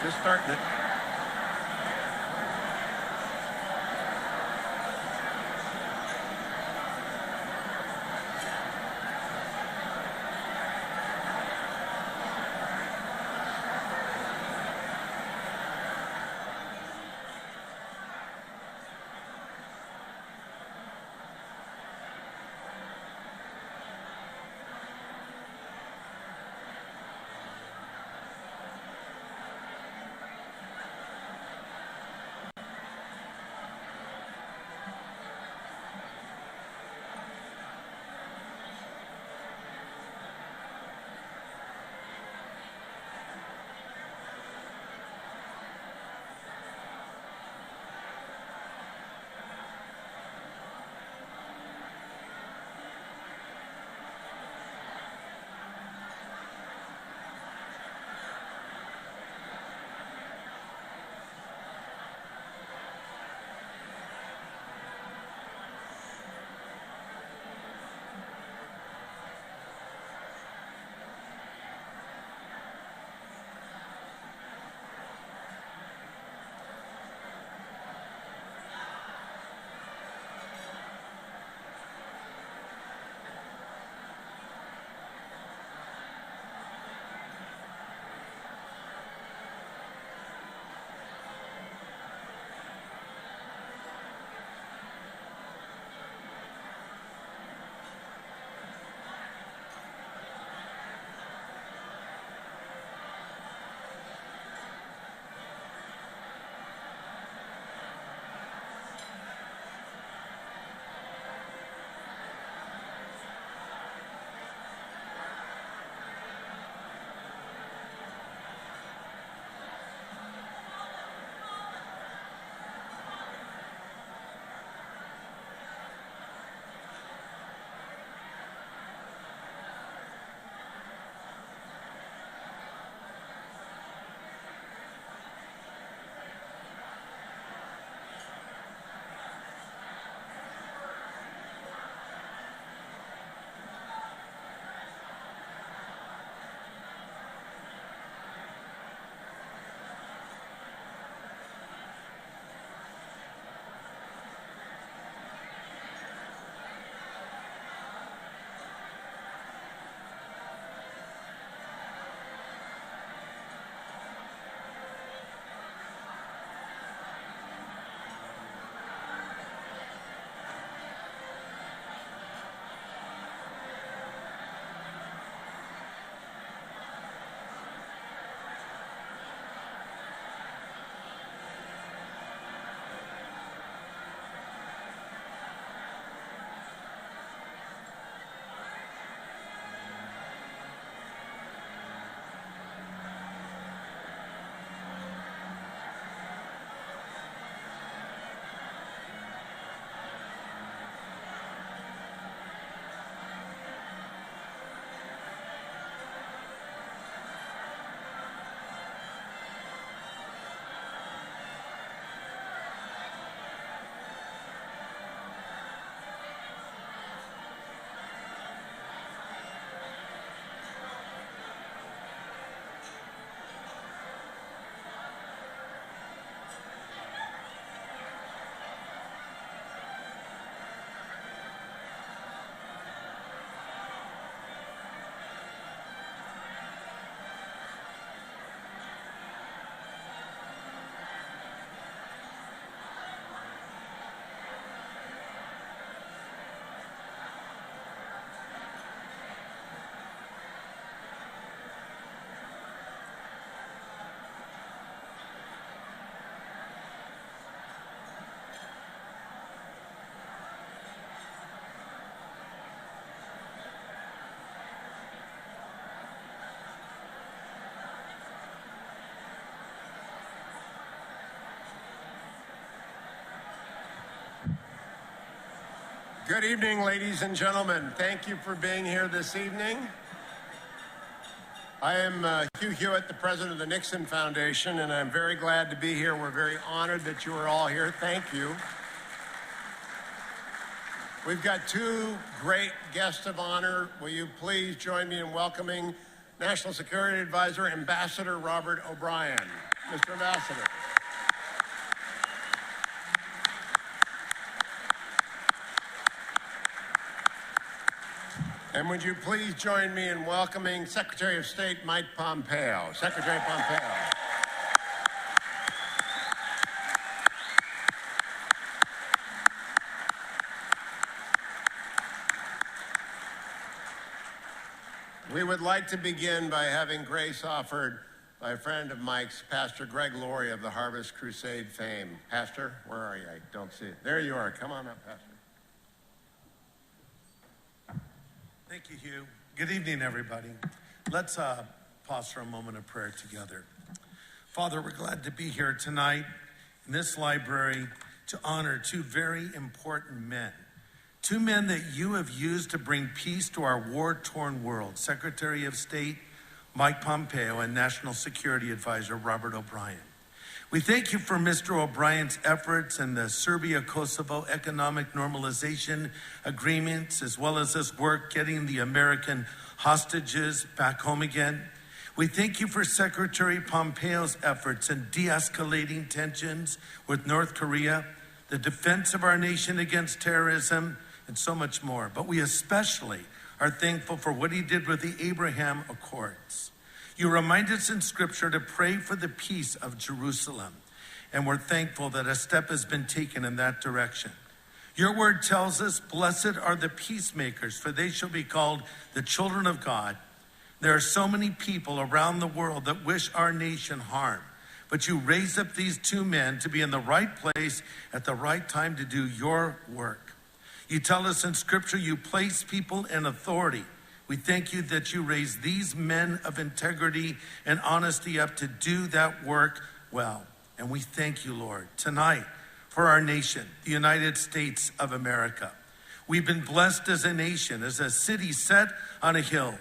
Just starting it. Good evening, ladies and gentlemen. Thank you for being here this evening. I am Hugh Hewitt, the president of the Nixon Foundation, and I'm very glad to be here. We're very honored that you are all here. Thank you. We've got two great guests of honor. Will you please join me in welcoming National Security Advisor, Ambassador Robert O'Brien. Mr. Ambassador. And would you please join me in welcoming Secretary of State Mike Pompeo. Secretary Pompeo. We would like to begin by having grace offered by a friend of Mike's, Pastor Greg Laurie of the Harvest Crusade fame. Pastor, where are you? I don't see it. There you are. Come on up, Pastor. Thank you, Hugh. Good evening, everybody. Let's pause for a moment of prayer together. Father, we're glad to be here tonight in this library to honor two very important men. Two men that you have used to bring peace to our war-torn world. Secretary of State Mike Pompeo and National Security Advisor Robert O'Brien. We thank you for Mr. O'Brien's efforts in the Serbia-Kosovo economic normalization agreements, as well as his work getting the American hostages back home again. We thank you for Secretary Pompeo's efforts in de-escalating tensions with North Korea, the defense of our nation against terrorism, and so much more. But we especially are thankful for what he did with the Abraham Accords. You remind us in Scripture to pray for the peace of Jerusalem, and we're thankful that a step has been taken in that direction. Your word tells us, blessed are the peacemakers, for they shall be called the children of God. There are so many people around the world that wish our nation harm, but you raised up these two men to be in the right place at the right time to do your work. You tell us in Scripture you place people in authority. We thank you that you raise these men of integrity and honesty up to do that work well. And we thank you, Lord, tonight for our nation, the United States of America. We've been blessed as a nation, as a city set on a hill.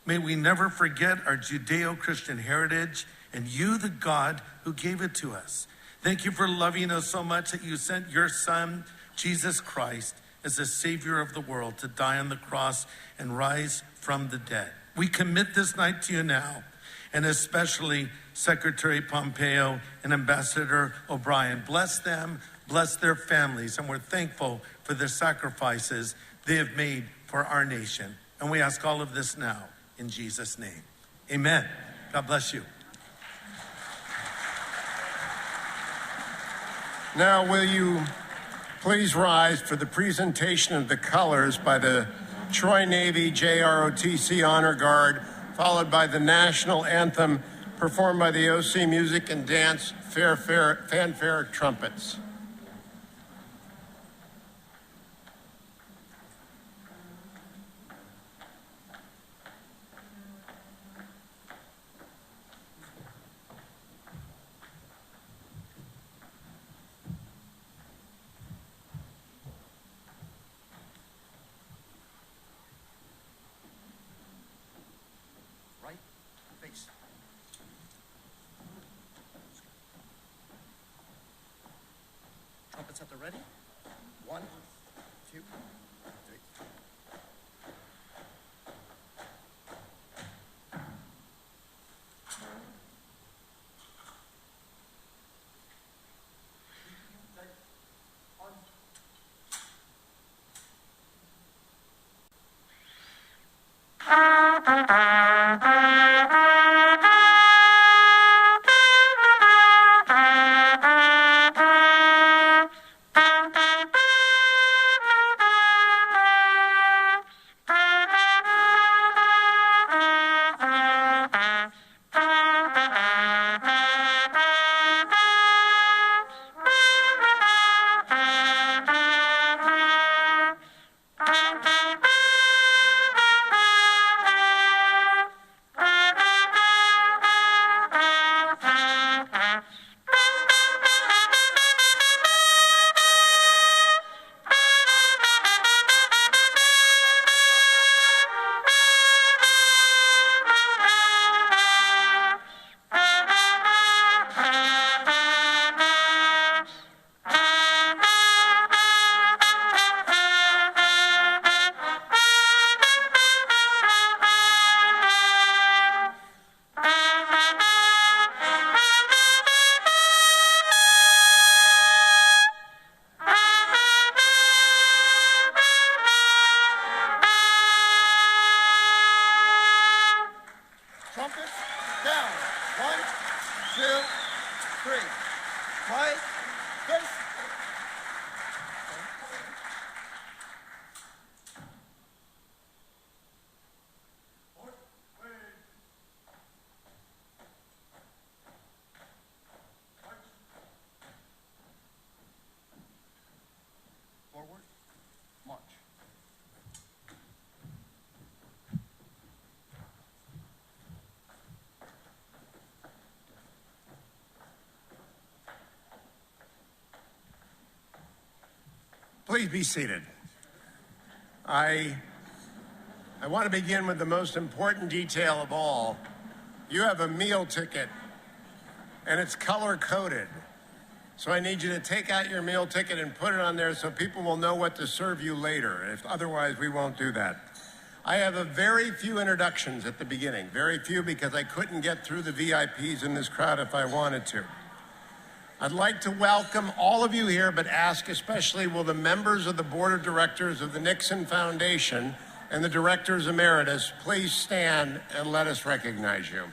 May we never forget our Judeo-Christian heritage and you, the God who gave it to us. Thank you for loving us so much that you sent your Son, Jesus Christ, as the Savior of the world to die on the cross and rise from the dead. We commit this night to you now, and especially Secretary Pompeo and Ambassador O'Brien. Bless them, bless their families, and we're thankful for the sacrifices they have made for our nation. And we ask all of this now in Jesus' name. Amen. God bless you. Now, will you please rise for the presentation of the colors by the Troy Navy JROTC Honor Guard, followed by the national anthem performed by the OC Music and Dance Fanfare Trumpets. Trumpets at the ready. 1, 2, 3. 1, 2, 3. Quiet. Face. Forward. March. Please be seated. I want to begin with the most important detail of all. You have a meal ticket, and it's color-coded. So I need you to take out your meal ticket and put it on there so people will know what to serve you later. Otherwise, we won't do that. I have a very few introductions at the beginning. Very few because I couldn't get through the VIPs in this crowd if I wanted to. I'd like to welcome all of you here, but ask especially, will the members of the Board of Directors of the Nixon Foundation and the Directors Emeritus please stand and let us recognize you.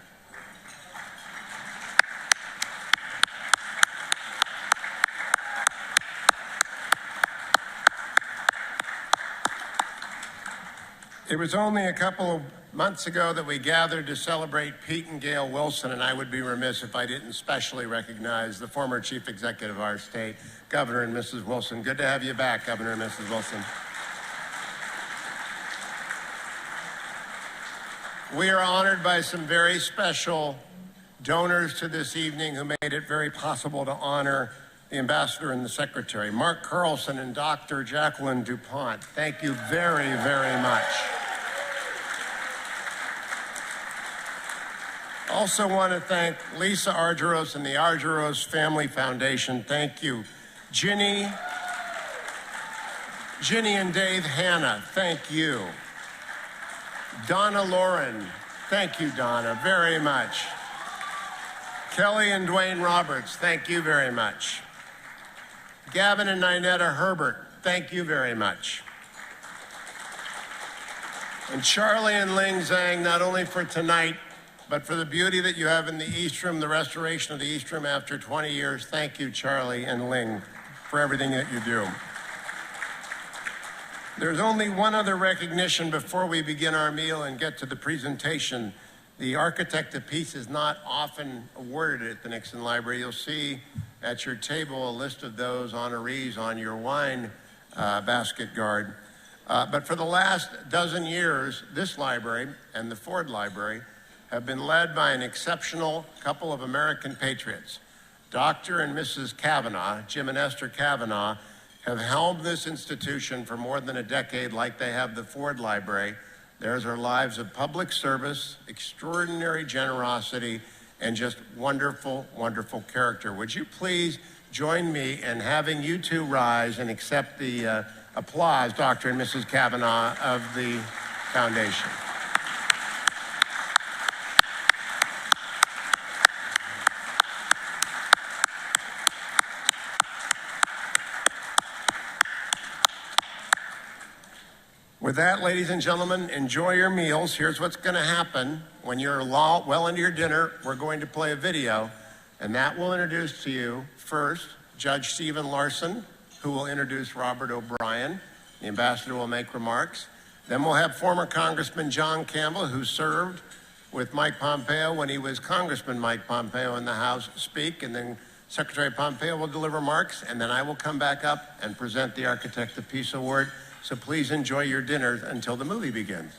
It was only a couple of months ago that we gathered to celebrate Pete and Gail Wilson, and I would be remiss if I didn't specially recognize the former Chief Executive of our state, Governor and Mrs. Wilson. Good to have you back, Governor and Mrs. Wilson. We are honored by some very special donors to this evening who made it very possible to honor the Ambassador and the Secretary. Mark Carlson and Dr. Jacqueline DuPont, thank you very, very much. Also want to thank Lisa Argyros and the Argyros Family Foundation. Thank you. Ginny and Dave Hanna, thank you. Donna Lauren, thank you, Donna, very much. Kelly and Dwayne Roberts, thank you very much. Gavin and Ninetta Herbert, thank you very much. And Charlie and Ling Zhang, not only for tonight, but for the beauty that you have in the East Room, the restoration of the East Room after 20 years. Thank you, Charlie and Ling, for everything that you do. There's only one other recognition before we begin our meal and get to the presentation. The Architect of Peace is not often awarded at the Nixon Library. You'll see at your table a list of those honorees on your wine basket guard. But for the last dozen years, this library and the Ford Library have been led by an exceptional couple of American patriots. Dr. and Mrs. Kavanaugh, Jim and Esther Kavanaugh, have helmed this institution for more than a decade like they have the Ford Library. Theirs are lives of public service, extraordinary generosity, and just wonderful, wonderful character. Would you please join me in having you two rise and accept the applause, Dr. and Mrs. Kavanaugh of the Foundation. With that, ladies and gentlemen, enjoy your meals. Here's what's going to happen. When you're well into your dinner, we're going to play a video, and that will introduce to you, first, Judge Stephen Larson, who will introduce Robert O'Brien. The ambassador will make remarks. Then we'll have former Congressman John Campbell, who served with Mike Pompeo when he was Congressman Mike Pompeo in the House, speak, and then Secretary Pompeo will deliver remarks, and then I will come back up and present the Architect of Peace Award. So please enjoy your dinner until the movie begins.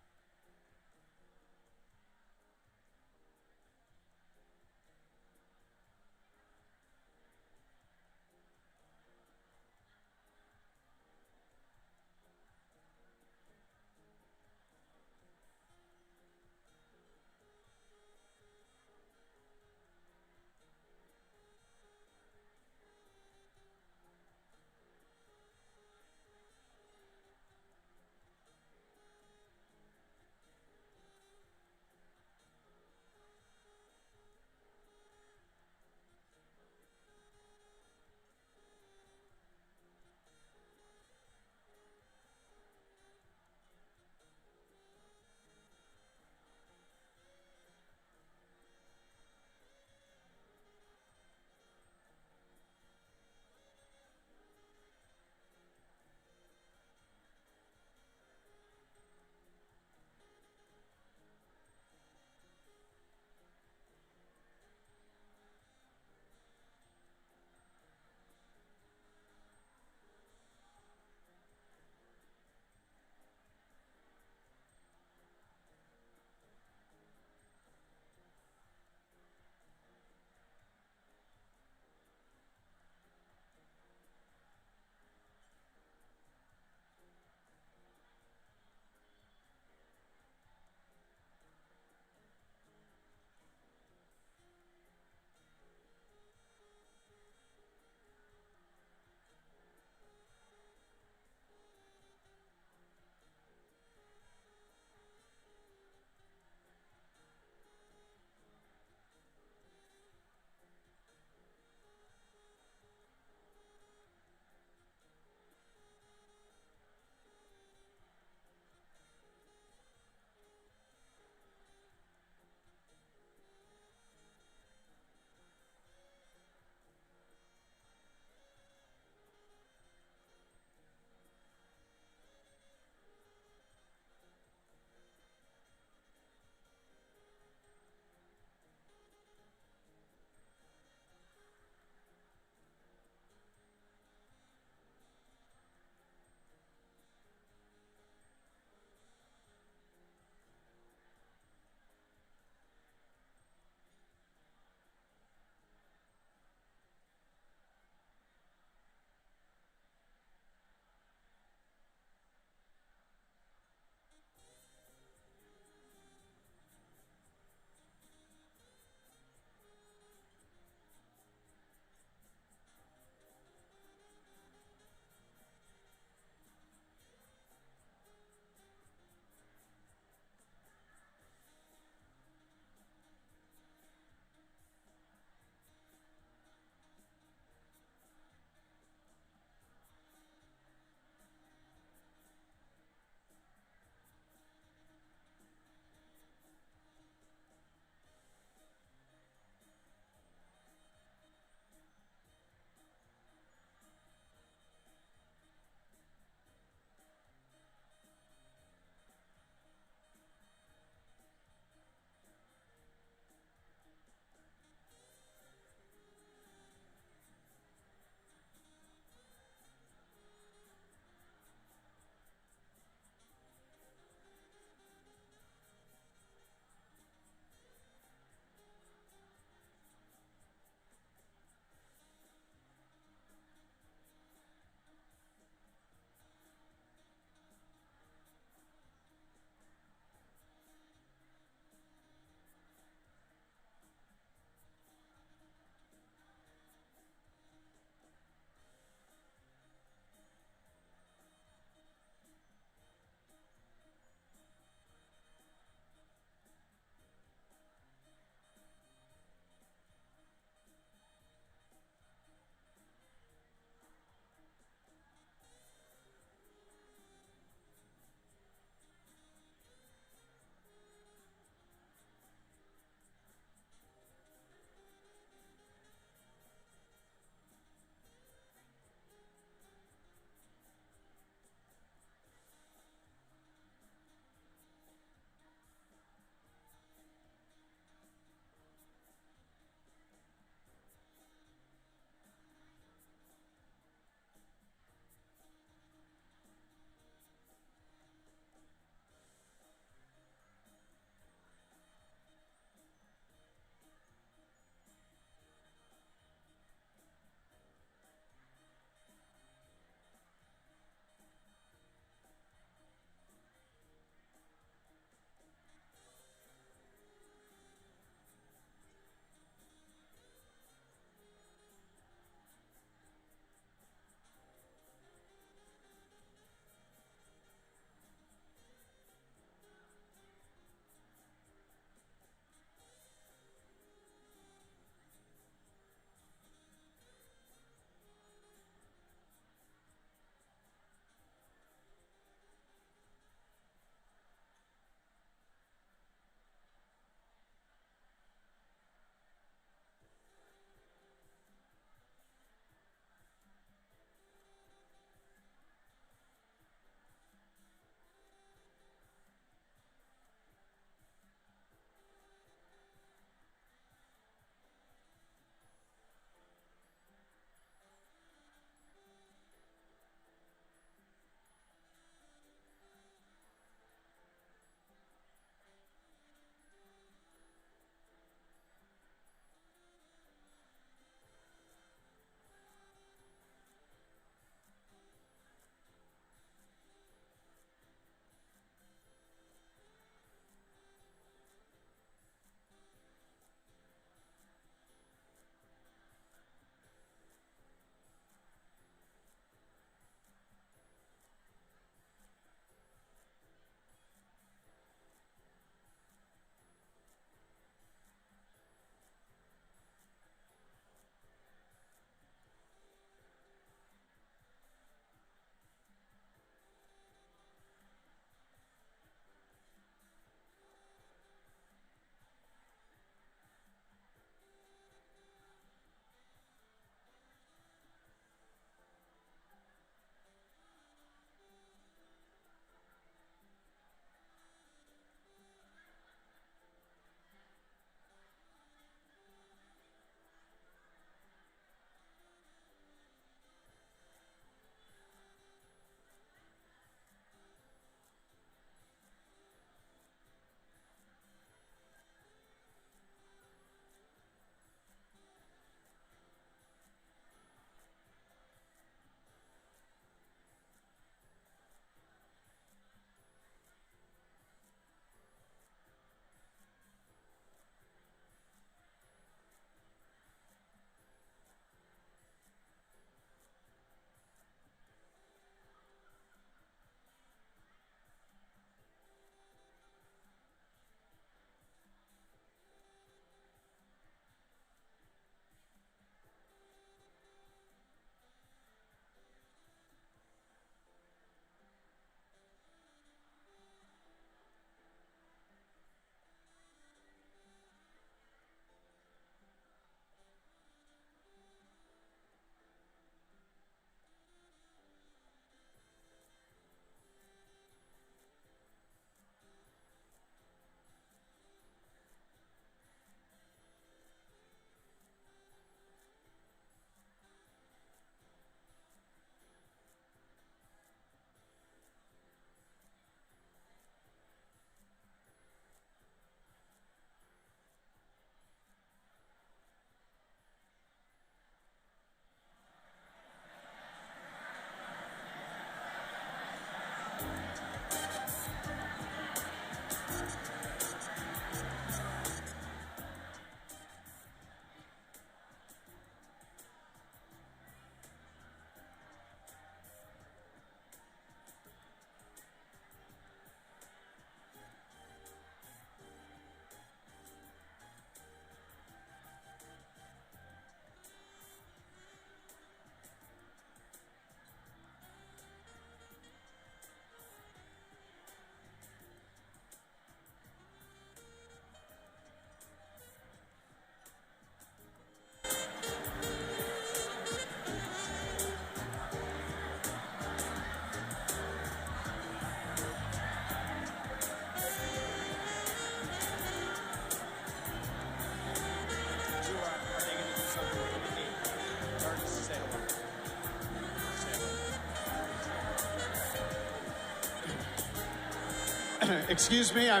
Excuse me, I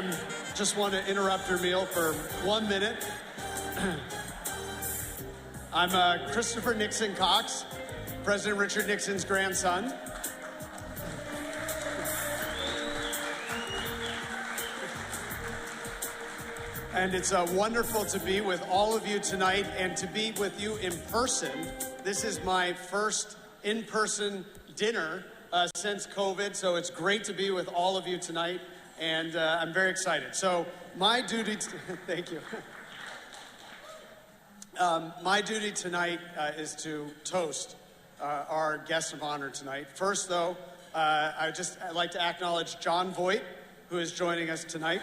just want to interrupt your meal for 1 minute. I'm Christopher Nixon Cox, President Richard Nixon's grandson. And it's wonderful to be with all of you tonight and to be with you in person. This is my first in-person dinner since COVID, so it's great to be with all of you tonight, and I'm very excited. So my duty, thank you. My duty tonight is to toast our guest of honor tonight. First, though, I'd like to acknowledge John Voight, who is joining us tonight.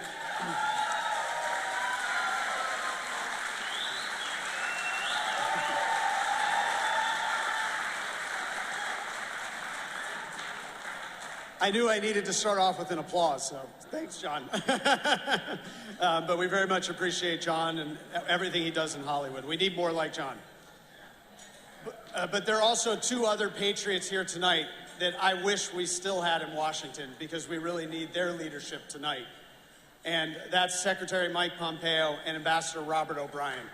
I knew I needed to start off with an applause, so thanks, John. But we very much appreciate John and everything he does in Hollywood. We need more like John. But there are also two other patriots here tonight that I wish we still had in Washington, because we really need their leadership tonight. And that's Secretary Mike Pompeo and Ambassador Robert O'Brien.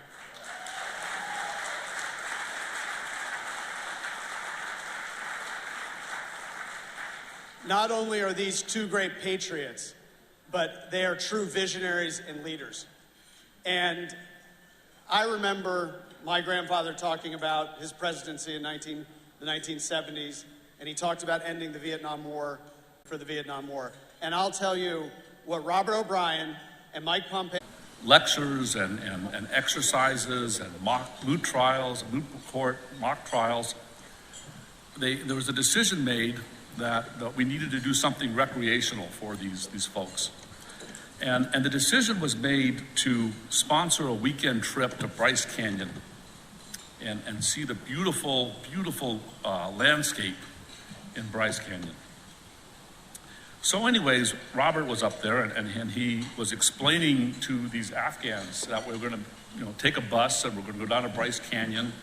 Not only are these two great patriots, but they are true visionaries and leaders. And I remember my grandfather talking about his presidency in the 1970s, and he talked about ending the Vietnam War for the Vietnam War. And I'll tell you what Robert O'Brien and Mike Pompeo... Lectures and exercises and mock trials, mock trials. There was a decision made that we needed to do something recreational for these folks. And the decision was made to sponsor a weekend trip to Bryce Canyon and see the beautiful, beautiful landscape in Bryce Canyon. So anyways, Robert was up there and he was explaining to these Afghans that we're gonna take a bus and we're gonna go down to Bryce Canyon,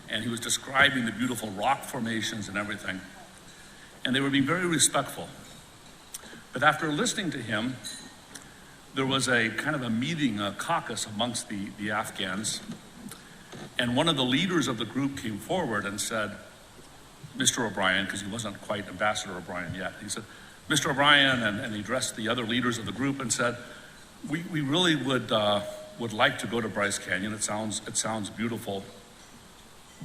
and he was describing the beautiful rock formations and everything. And they were being very respectful. But after listening to him, there was a kind of a meeting, a caucus amongst the Afghans. And one of the leaders of the group came forward and said, Mr. O'Brien, because he wasn't quite Ambassador O'Brien yet, he said, Mr. O'Brien, and he addressed the other leaders of the group and said, we really would like to go to Bryce Canyon. It sounds beautiful.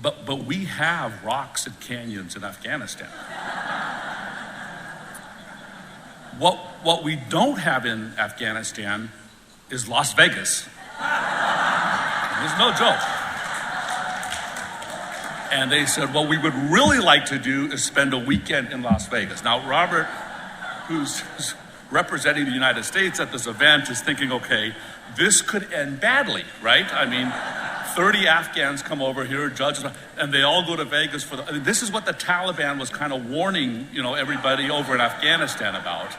But we have rocks and canyons in Afghanistan. What we don't have in Afghanistan is Las Vegas. There's no joke. And they said, what we would really like to do is spend a weekend in Las Vegas. Now, Robert, who's representing the United States at this event, is thinking, okay, this could end badly, right? I mean, 30 Afghans come over here, judges, and they all go to Vegas this is what the Taliban was kind of warning, everybody over in Afghanistan about.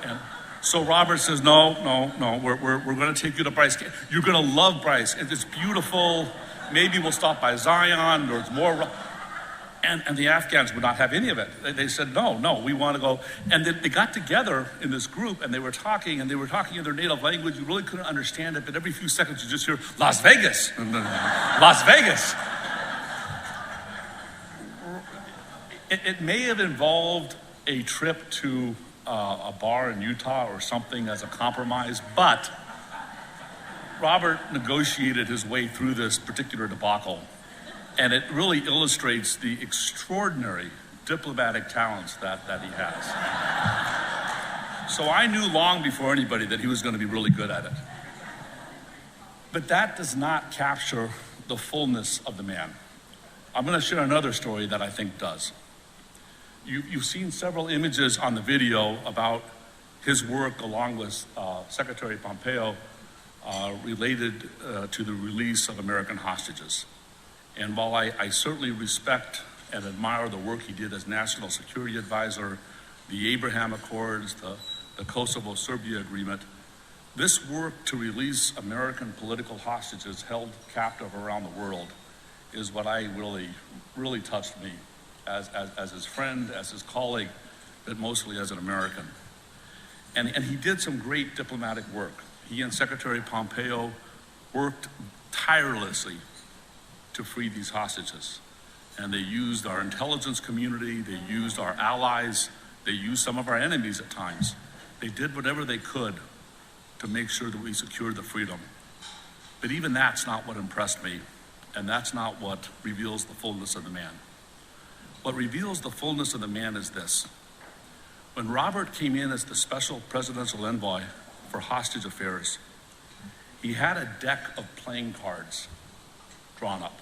And so Robert says, no, we're going to take you to Bryce. You're going to love Bryce. It's beautiful. Maybe we'll stop by Zion. There's more. And the Afghans would not have any of it. They said, no, we want to go. And they got together in this group, and they were talking in their native language. You really couldn't understand it, but every few seconds you just hear, Las Vegas, Las Vegas. It may have involved a trip to a bar in Utah or something as a compromise, but Robert negotiated his way through this particular debacle. And it really illustrates the extraordinary diplomatic talents that he has. So I knew long before anybody that he was going to be really good at it. But that does not capture the fullness of the man. I'm going to share another story that I think does. You've seen several images on the video about his work along with Secretary Pompeo related to the release of American hostages. And while I certainly respect and admire the work he did as National Security Advisor, the Abraham Accords, the Kosovo-Serbia Agreement, this work to release American political hostages held captive around the world is what really touched me as his friend, as his colleague, but mostly as an American. And he did some great diplomatic work. He and Secretary Pompeo worked tirelessly to free these hostages. And they used our intelligence community, they used our allies, they used some of our enemies at times. They did whatever they could to make sure that we secured the freedom. But even that's not what impressed me, and that's not what reveals the fullness of the man. What reveals the fullness of the man is this. When Robert came in as the special presidential envoy for hostage affairs, he had a deck of playing cards drawn up.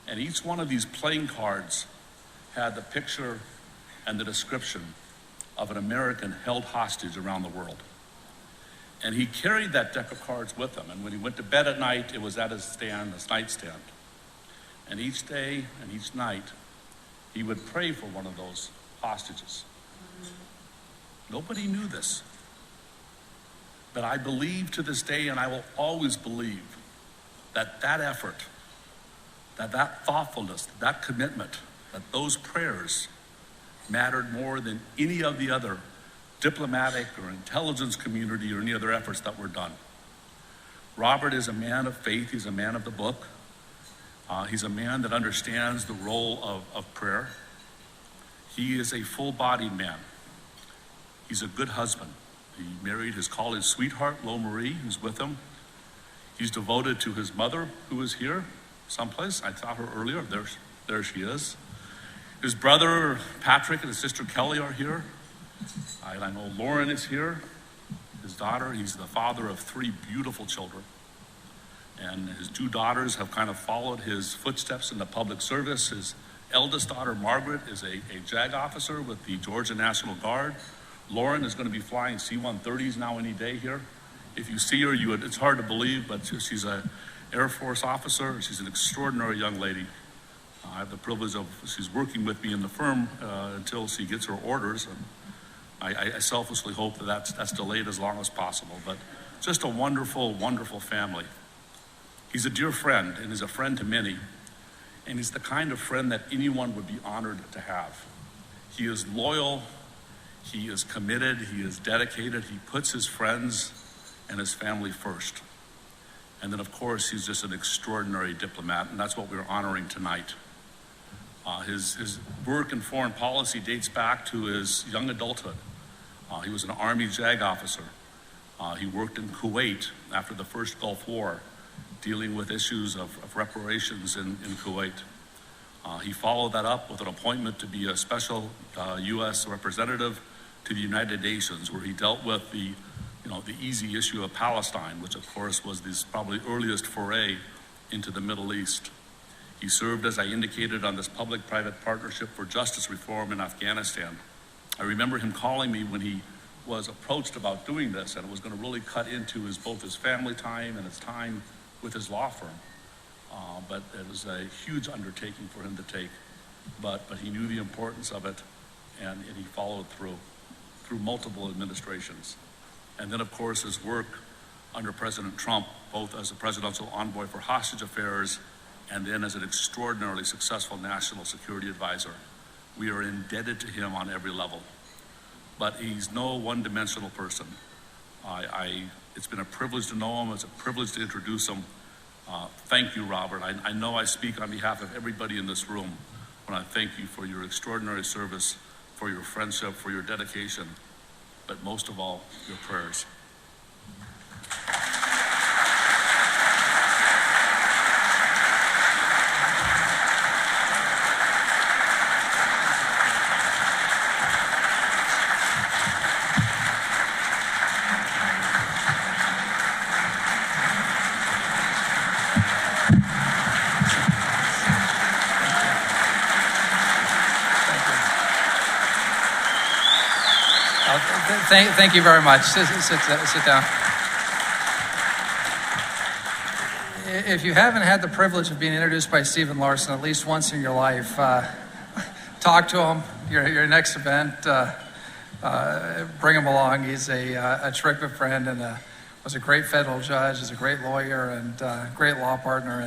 And each one of these playing cards had the picture and the description of an American held hostage around the world. And he carried that deck of cards with him. And when he went to bed at night, it was at his stand, his nightstand. And each day and each night, he would pray for one of those hostages. Nobody knew this. But I believe to this day, and I will always believe, that that effort, that thoughtfulness, that commitment, that those prayers mattered more than any of the other diplomatic or intelligence community or any other efforts that were done. Robert is a man of faith. He's a man of the book. He's a man that understands the role of prayer. He is a full-bodied man. He's a good husband. He married his college sweetheart, Lo Marie, who's with him. He's devoted to his mother, who is here someplace. I saw her earlier. There she is. His brother, Patrick, and his sister, Kelly, are here. I know Lauren is here. His daughter, he's the father of 3 beautiful children. And his 2 daughters have kind of followed his footsteps in the public service. His eldest daughter, Margaret, is a JAG officer with the Georgia National Guard. Lauren is going to be flying C-130s now any day here. If you see her, it's hard to believe, but she's an Air Force officer. She's an extraordinary young lady. I have the privilege of, she's working with me in the firm until she gets her orders. And I selfishly hope that that's delayed as long as possible. But just a wonderful, wonderful family. He's a dear friend, and he's a friend to many. And he's the kind of friend that anyone would be honored to have. He is loyal. He is committed, he is dedicated, he puts his friends and his family first. And then of course, he's just an extraordinary diplomat, and that's what we're honoring tonight. His work in foreign policy dates back to his young adulthood. He was an Army JAG officer. He worked in Kuwait after the first Gulf War, dealing with issues of reparations in Kuwait. He followed that up with an appointment to be a special U.S. representative to the United Nations, where he dealt with the easy issue of Palestine, which of course was this probably earliest foray into the Middle East. He served, as I indicated, on this public-private partnership for justice reform in Afghanistan. I remember him calling me when he was approached about doing this, and it was going to really cut into both his family time and his time with his law firm. But it was a huge undertaking for him to take. But he knew the importance of it, and he followed through multiple administrations. And then, of course, his work under President Trump, both as a presidential envoy for hostage affairs and then as an extraordinarily successful national security advisor. We are indebted to him on every level. But he's no one-dimensional person. It's been a privilege to know him. It's a privilege to introduce him. Thank you, Robert. I know I speak on behalf of everybody in this room when I thank you for your extraordinary service, for your friendship, for your dedication, but most of all, your prayers. Thank you very much. Sit down. If you haven't had the privilege of being introduced by Stephen Larson at least once in your life, talk to him. Your next event, bring him along. He's a terrific friend and was a great federal judge. He's a great lawyer and great law partner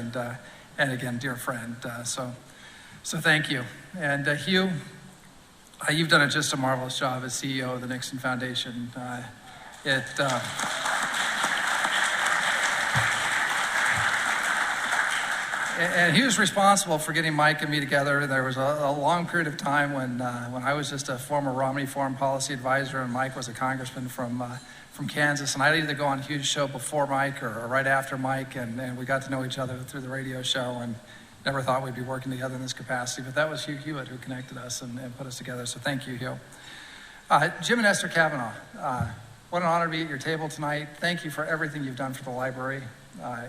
and again, dear friend. So thank you. And Hugh, You've done just a marvelous job as CEO of the Nixon Foundation. And he was responsible for getting Mike and me together. There was a long period of time when I was just a former Romney foreign policy advisor and Mike was a congressman from Kansas. And I'd either go on a huge show before Mike or right after Mike, and we got to know each other through the radio show and never thought we'd be working together in this capacity. But that was Hugh Hewitt who connected us and put us together. So thank you, Hugh. Jim and Esther Kavanaugh, what an honor to be at your table tonight. Thank you for everything you've done for the library.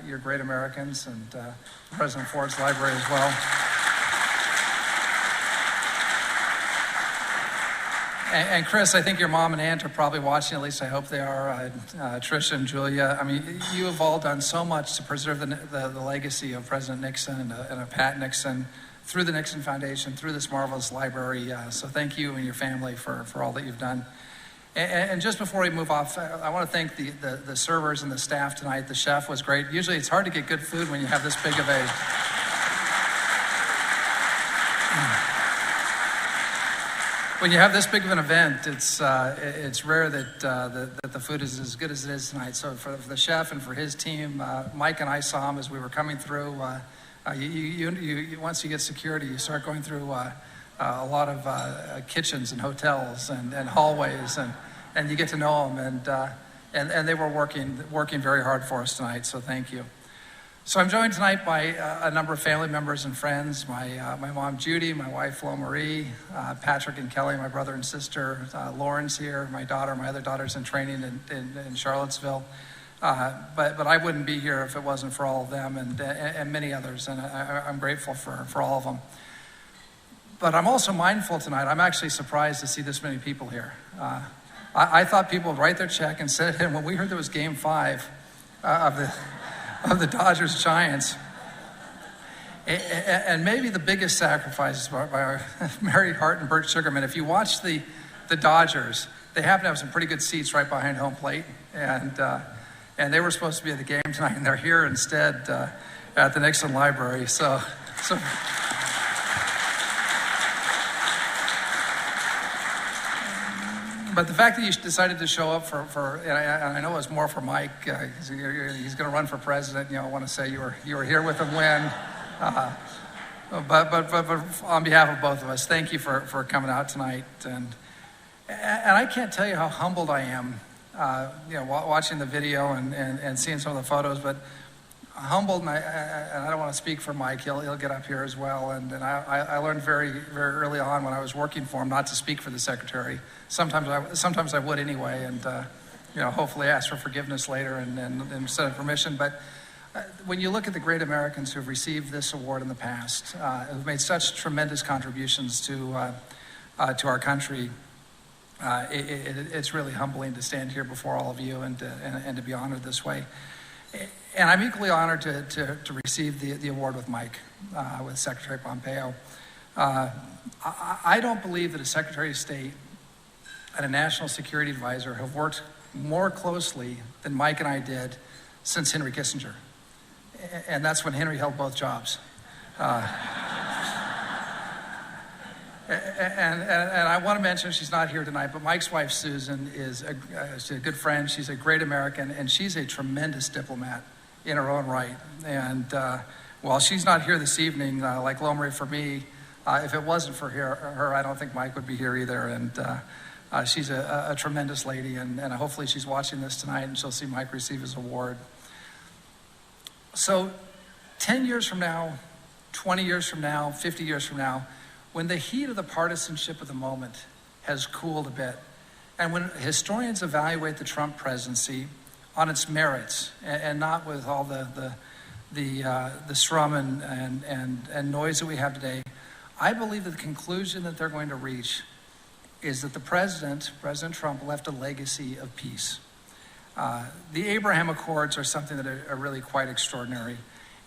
You're great Americans, and President Ford's library as well. And Chris, I think your mom and aunt are probably watching, at least I hope they are, Tricia and Julia. I mean, you have all done so much to preserve the legacy of President Nixon and Pat Nixon through the Nixon Foundation, through this marvelous library. So thank you and your family for all that you've done. And just before we move off, I want to thank the servers and the staff tonight. The chef was great. Usually it's hard to get good food when you have this big of a... When you have this big of an event, it's rare that the food is as good as it is tonight. So for the chef and for his team, Mike and I saw him as we were coming through. Once you get security, you start going through a lot of kitchens and hotels and hallways, and you get to know them, and they were working very hard for us tonight, so thank you. So I'm joined tonight by a number of family members and friends, my mom Judy, my wife Flo Marie, Patrick and Kelly, my brother and sister, Lauren's here, my other daughter's in training in Charlottesville, but I wouldn't be here if it wasn't for all of them and many others, and I'm grateful for all of them. But I'm also mindful tonight, I'm actually surprised to see this many people here. I thought people would write their check and send it in. When we heard there was Game 5 of the Dodgers-Giants, and maybe the biggest sacrifices by our Mary Hart and Bert Sugarman. If you watch the Dodgers, they happen to have some pretty good seats right behind home plate, and they were supposed to be at the game tonight, and they're here instead at the Nixon Library. So. But the fact that you decided to show up and I know it was more for Mike, he's going to run for president. I want to say you were here with him when. But on behalf of both of us, thank you for coming out tonight. And I can't tell you how humbled I am, watching the video and seeing some of the photos. But humbled, and I don't want to speak for Mike. He'll get up here as well. And I learned very, very early on when I was working for him not to speak for the secretary. Sometimes I would anyway, and hopefully ask for forgiveness later and set permission. But when you look at the great Americans who have received this award in the past, who've made such tremendous contributions to our country, it's really humbling to stand here before all of you and to be honored this way. And I'm equally honored to receive the award with Mike, with Secretary Pompeo. I don't believe that a Secretary of State and a National Security Advisor have worked more closely than Mike and I did since Henry Kissinger. And that's when Henry held both jobs. And I want to mention, she's not here tonight, but Mike's wife, Susan, she's a good friend. She's a great American, and she's a tremendous diplomat in her own right. And while she's not here this evening, like Lomri for me, if it wasn't for her, I don't think Mike would be here either. And she's a tremendous lady, and hopefully she's watching this tonight, and she'll see Mike receive his award. So 10 years from now, 20 years from now, 50 years from now, when the heat of the partisanship of the moment has cooled a bit, and when historians evaluate the Trump presidency on its merits and not with all the strum and noise that we have today, I believe that the conclusion that they're going to reach is that President Trump, left a legacy of peace. The Abraham Accords are something that are really quite extraordinary.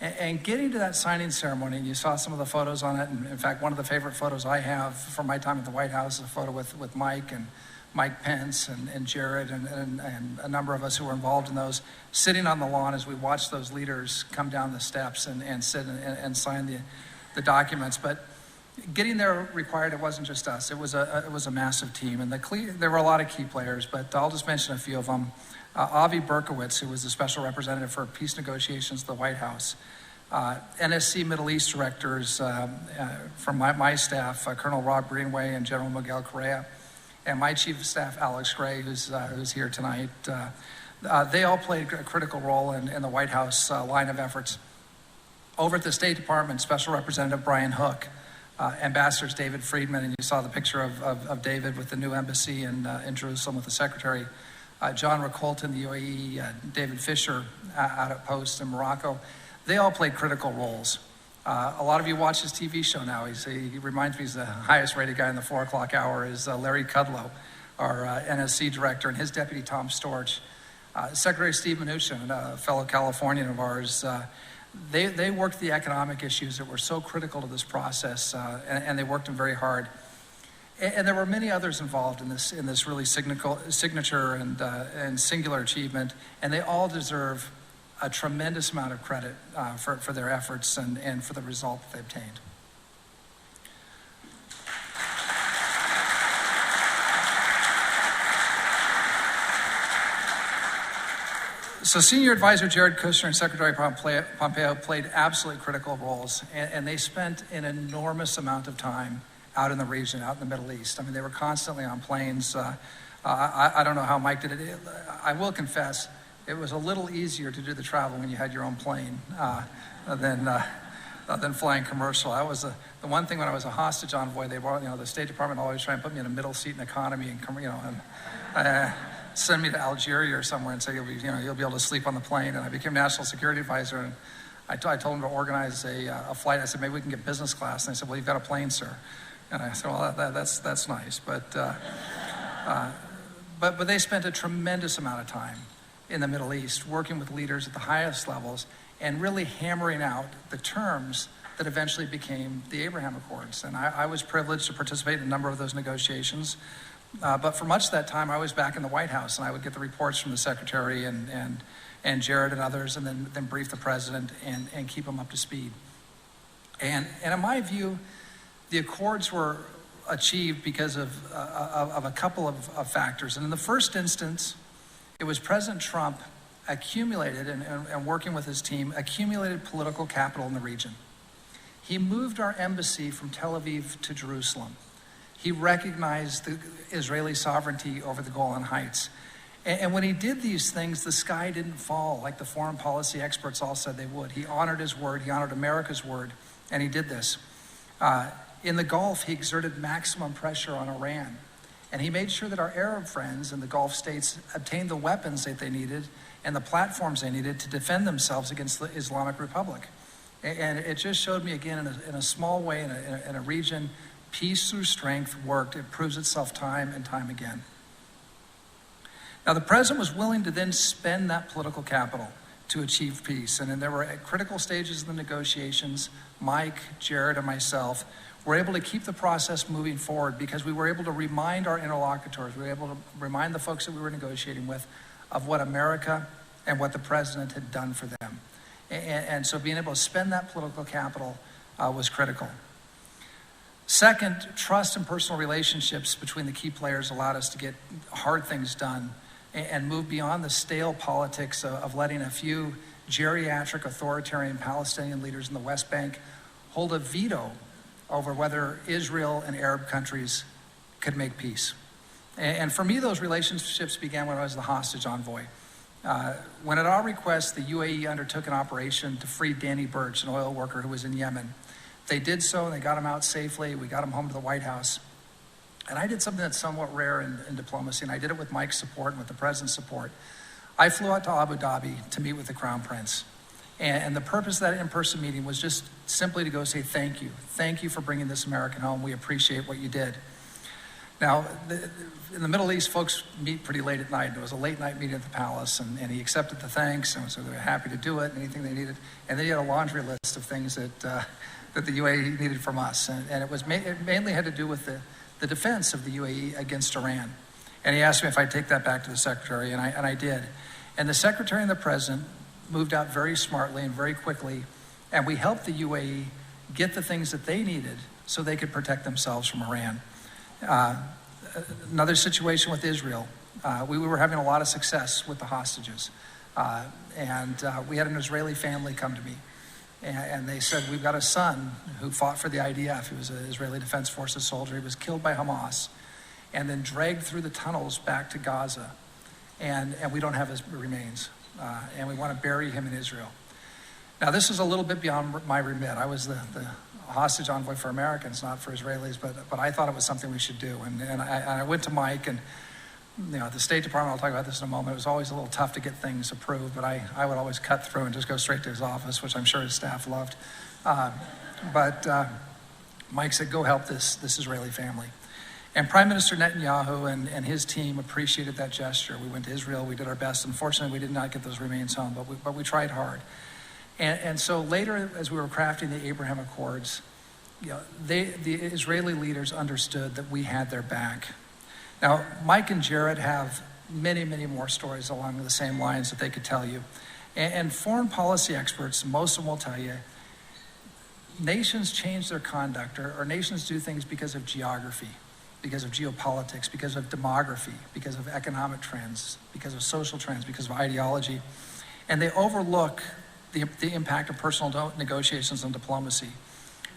And getting to that signing ceremony, and you saw some of the photos on it, and in fact, one of the favorite photos I have from my time at the White House is a photo with Mike and Mike Pence and Jared and a number of us who were involved in those, sitting on the lawn as we watched those leaders come down the steps and sit and sign the documents. But Getting there required, it wasn't just us, it was a massive team. And there were a lot of key players, but I'll just mention a few of them. Avi Berkowitz, who was the special representative for peace negotiations at the White House. NSC Middle East directors from my staff, Colonel Rob Greenway and General Miguel Correa, and my chief of staff, Alex Gray, who's here tonight. They all played a critical role in the White House line of efforts. Over at the State Department, Special Representative Brian Hook, Ambassadors David Friedman, and you saw the picture of David with the new embassy in Jerusalem with the secretary, John Ricolta in the UAE, David Fisher out at Post in Morocco. They all played critical roles. A lot of you watch his TV show now. He reminds me he's the highest rated guy in the 4 o'clock hour is Larry Kudlow, our NSC director, and his deputy Tom Storch. Secretary Steve Mnuchin, a fellow Californian of ours, they worked the economic issues that were so critical to this process, and they worked them very hard. And there were many others involved in this really signature and singular achievement, and they all deserve a tremendous amount of credit for their efforts and for the result that they obtained. So Senior Advisor Jared Kushner and Secretary Pompeo played absolutely critical roles, and they spent an enormous amount of time out in the region, out in the Middle East. I mean, they were constantly on planes. I don't know how Mike did it. I will confess, it was a little easier to do the travel when you had your own plane than flying commercial. That was the one thing when I was a hostage envoy. They brought, the State Department always try and put me in a middle seat in economy and send me to Algeria or somewhere and say you'll be able to sleep on the plane. And I became national security advisor, and I told them to organize a flight. I said maybe we can get business class, and they said, well, you've got a plane, sir. And I said, well, that's nice, but they spent a tremendous amount of time in the Middle East working with leaders at the highest levels and really hammering out the terms that eventually became the Abraham Accords. And I was privileged to participate in a number of those negotiations. But for much of that time, I was back in the White House, and I would get the reports from the secretary and Jared and others, and then brief the president and keep him up to speed. And in my view, the accords were achieved because of a couple of factors. And in the first instance, it was President Trump accumulated, and working with his team, accumulated political capital in the region. He moved our embassy from Tel Aviv to Jerusalem. He recognized the Israeli sovereignty over the Golan Heights. And when he did these things, the sky didn't fall like the foreign policy experts all said they would. He honored his word, he honored America's word, and he did this. In the Gulf, he exerted maximum pressure on Iran. And he made sure that our Arab friends in the Gulf states obtained the weapons that they needed and the platforms they needed to defend themselves against the Islamic Republic. And it just showed me again in a small way, in a region, peace through strength worked. It proves itself time and time again. Now, the president was willing to then spend that political capital to achieve peace. And then there were at critical stages of the negotiations, Mike, Jared, and myself were able to keep the process moving forward because we were able to remind our interlocutors, we were able to remind the folks that we were negotiating with of what America and what the president had done for them. And so being able to spend that political capital was critical. Second, trust and personal relationships between the key players allowed us to get hard things done and move beyond the stale politics of letting a few geriatric authoritarian Palestinian leaders in the West Bank hold a veto over whether Israel and Arab countries could make peace. And for me, those relationships began when I was the hostage envoy. When at our request, the UAE undertook an operation to free Danny Birch, an oil worker who was in Yemen. They did so, and they got him out safely. We got him home to the White House. And I did something that's somewhat rare in diplomacy, and I did it with Mike's support and with the president's support. I flew out to Abu Dhabi to meet with the Crown Prince. And the purpose of that in-person meeting was just simply to go say thank you. Thank you for bringing this American home. We appreciate what you did. Now, in the Middle East, folks meet pretty late at night. There was a late night meeting at the palace, and he accepted the thanks, and so they were happy to do it, anything they needed. And then he had a laundry list of things that the UAE needed from us. And it mainly had to do with the defense of the UAE against Iran. And he asked me if I'd take that back to the secretary, and I did. And the secretary and the president moved out very smartly and very quickly, and we helped the UAE get the things that they needed so they could protect themselves from Iran. Another situation with Israel. We were having a lot of success with the hostages. And we had an Israeli family come to me. And they said, we've got a son who fought for the IDF. He was an Israeli Defense Forces soldier. He was killed by Hamas and then dragged through the tunnels back to Gaza. And we don't have his remains. And we want to bury him in Israel. Now, this is a little bit beyond my remit. I was the hostage envoy for Americans, not for Israelis, but I thought it was something we should do. And I went to Mike, and at the State Department, I'll talk about this in a moment, it was always a little tough to get things approved, but I would always cut through and just go straight to his office, which I'm sure his staff loved. But Mike said, go help this Israeli family. And Prime Minister Netanyahu and his team appreciated that gesture. We went to Israel, we did our best. Unfortunately, we did not get those remains home, but we tried hard. And so later, as we were crafting the Abraham Accords, the Israeli leaders understood that we had their back. Now, Mike and Jared have many, many more stories along the same lines that they could tell you. And foreign policy experts, most of them will tell you, nations change their conduct, or nations do things because of geography, because of geopolitics, because of demography, because of economic trends, because of social trends, because of ideology. And they overlook the impact of personal negotiations and diplomacy.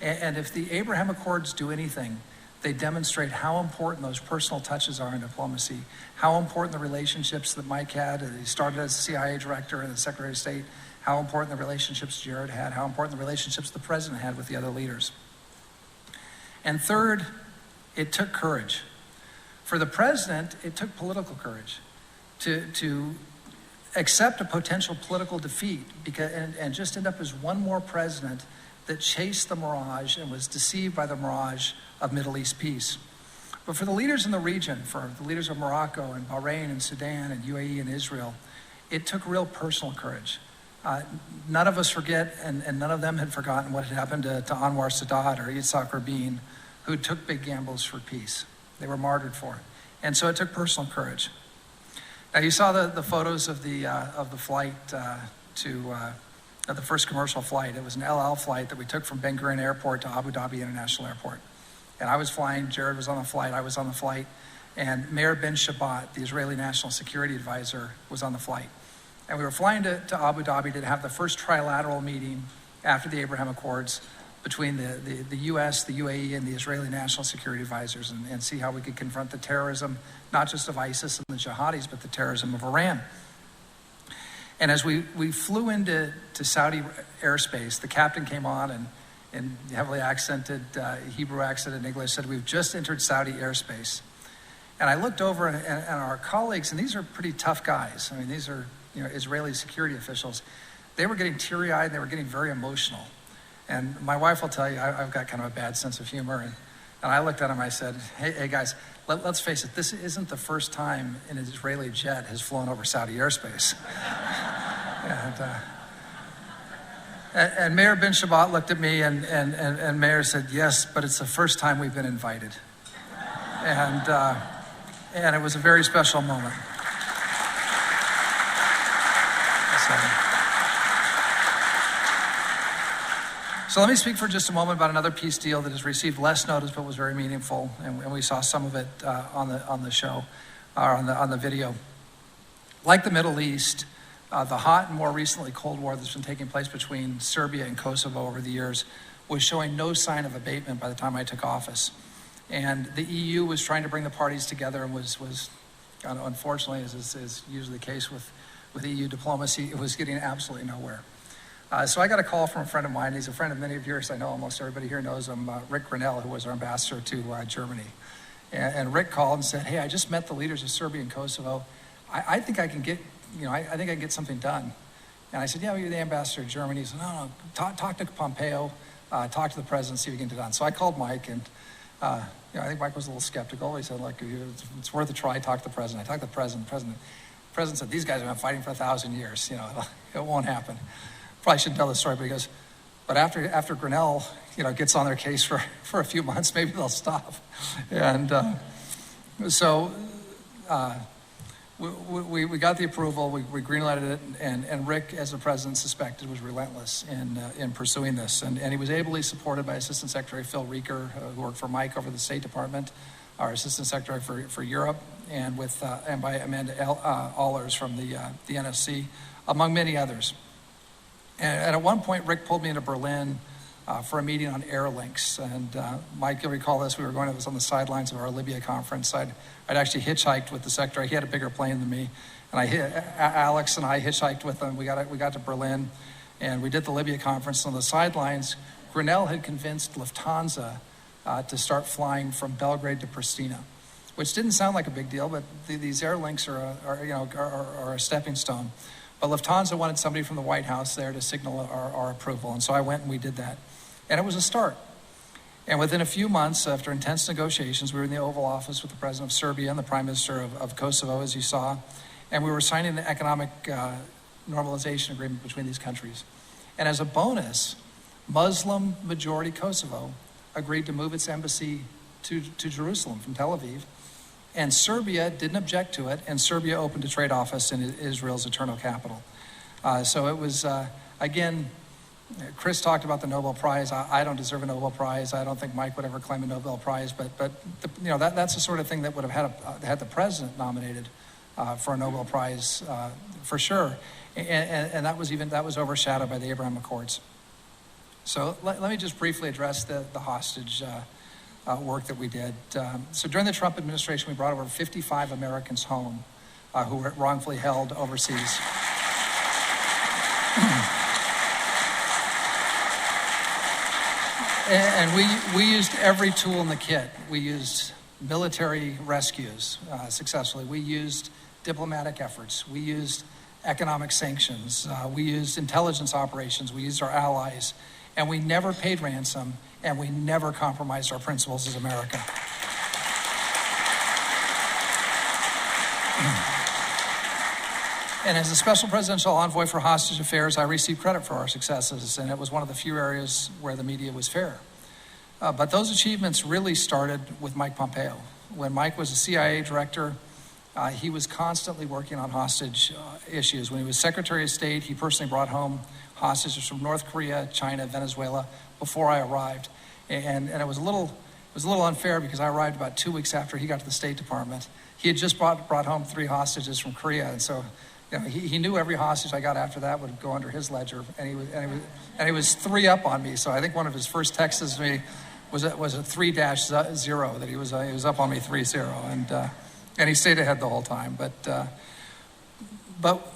And if the Abraham Accords do anything, they demonstrate how important those personal touches are in diplomacy, how important the relationships that Mike had. He started as CIA director and the Secretary of State, how important the relationships Jared had, how important the relationships the president had with the other leaders. And third, it took courage. For the president, it took political courage to accept a potential political defeat and just end up as one more president that chased the mirage and was deceived by the mirage of Middle East peace. But for the leaders in the region, for the leaders of Morocco and Bahrain and Sudan and UAE and Israel, it took real personal courage. None of us forget, and none of them had forgotten what had happened to Anwar Sadat or Yitzhak Rabin, who took big gambles for peace. They were martyred for it. And so it took personal courage. Now, you saw the photos of the flight the first commercial flight. It was an El Al flight that we took from Ben Gurion Airport to Abu Dhabi International Airport. And I was flying, Jared was on the flight, I was on the flight, and Meir Ben Shabbat, the Israeli National Security Advisor, was on the flight. And we were flying to Abu Dhabi to have the first trilateral meeting after the Abraham Accords between the US, the UAE, and the Israeli National Security Advisors and see how we could confront the terrorism, not just of ISIS and the jihadis, but the terrorism of Iran. And as we flew into Saudi airspace, the captain came on and in heavily accented Hebrew accent in English said, we've just entered Saudi airspace. And I looked over and our colleagues, and these are pretty tough guys. I mean, these are Israeli security officials. They were getting teary-eyed and they were getting very emotional. And my wife will tell you, I've got kind of a bad sense of humor. And I looked at him, I said, hey guys, let's face it, this isn't the first time an Israeli jet has flown over Saudi airspace. And Meir Ben Shabbat looked at me and Meir said, yes, but it's the first time we've been invited. And it was a very special moment. So let me speak for just a moment about another peace deal that has received less notice but was very meaningful, and we saw some of it on the show, or on the video. Like the Middle East, the hot and more recently Cold War that's been taking place between Serbia and Kosovo over the years was showing no sign of abatement by the time I took office. And the EU was trying to bring the parties together and was unfortunately, as is usually the case with EU diplomacy, it was getting absolutely nowhere. So I got a call from a friend of mine. He's a friend of many of yours. I know almost everybody here knows him, Rick Grinnell, who was our ambassador to Germany. And Rick called and said, hey, I just met the leaders of Serbia and Kosovo. I think I can get, I think I can get something done. And I said, yeah, well, you're the ambassador to Germany. He said, no, talk to Pompeo, talk to the president, see if we can get it done. So I called Mike, and I think Mike was a little skeptical. He said, look, it's worth a try, talk to the president. I talked to the president. The president said, these guys have been fighting for 1,000 years. It won't happen. Probably shouldn't tell the story, but he goes, but after Grinnell, gets on their case for a few months, maybe they'll stop. And so we got the approval, we greenlighted it, and Rick, as the president suspected, was relentless in pursuing this. And he was ably supported by Assistant Secretary Phil Reeker, who worked for Mike over the State Department, our Assistant Secretary for Europe, and by Amanda Allers from the NSC, among many others. And at one point, Rick pulled me into Berlin for a meeting on air links. And Mike, you'll recall this, we were going to this on the sidelines of our Libya conference. I'd actually hitchhiked with the secretary. He had a bigger plane than me. And Alex and I hitchhiked with him. We got to Berlin, and we did the Libya conference. On the sidelines, Grinnell had convinced Lufthansa to start flying from Belgrade to Pristina, which didn't sound like a big deal, but these air links are a stepping stone. But Lufthansa wanted somebody from the White House there to signal our approval, and so I went and we did that. And it was a start. And within a few months, after intense negotiations, we were in the Oval Office with the President of Serbia and the Prime Minister of Kosovo, as you saw, and we were signing the economic normalization agreement between these countries. And as a bonus, Muslim majority Kosovo agreed to move its embassy to Jerusalem from Tel Aviv. And Serbia didn't object to it, and Serbia opened a trade office in Israel's eternal capital. So it was, again, Chris talked about the Nobel Prize. I don't deserve a Nobel Prize. I don't think Mike would ever claim a Nobel Prize, but that's the sort of thing that would have had the president nominated for a Nobel Prize for sure. And that was overshadowed by the Abraham Accords. So let me just briefly address the hostage work that we did. So during the Trump administration, we brought over 55 Americans home who were wrongfully held overseas. And we used every tool in the kit. We used military rescues successfully. We used diplomatic efforts. We used economic sanctions. We used intelligence operations. We used our allies. And we never paid ransom, and we never compromised our principles as America. And as a special presidential envoy for hostage affairs, I received credit for our successes, and it was one of the few areas where the media was fair. But those achievements really started with Mike Pompeo. When Mike was a CIA director, he was constantly working on hostage issues. When he was Secretary of State, he personally brought home hostages from North Korea, China, Venezuela before I arrived. And it was a little unfair because I arrived about 2 weeks after he got to the State Department. He had just brought home 3 hostages from Korea, and so he knew every hostage I got after that would go under his ledger, and he was 3 up on me. So I think one of his first texts to me was a 3-0 that he was up on me 3-0, and he stayed ahead the whole time. But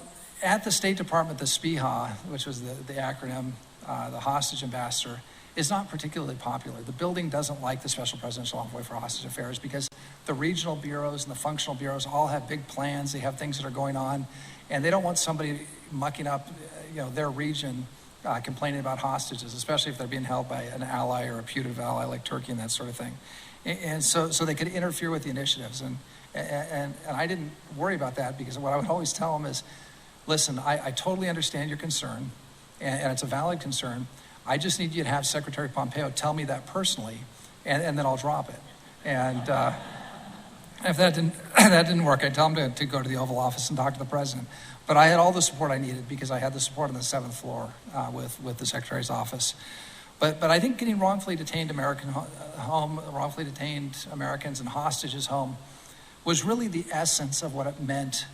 at the State Department, the SPIHA, which was the acronym, the hostage ambassador, is not particularly popular. The building doesn't like the Special Presidential Envoy for Hostage Affairs because the regional bureaus and the functional bureaus all have big plans. They have things that are going on, and they don't want somebody mucking up, their region, complaining about hostages, especially if they're being held by an ally or a putative ally like Turkey and that sort of thing. And so they could interfere with the initiatives, and I didn't worry about that because what I would always tell them is, listen, I totally understand your concern, and it's a valid concern. I just need you to have Secretary Pompeo tell me that personally, and then I'll drop it. And if that didn't work, I'd tell him to go to the Oval Office and talk to the president. But I had all the support I needed because I had the support on the 7th floor with the Secretary's office. But I think getting wrongfully detained wrongfully detained Americans and hostages home was really the essence of what it meant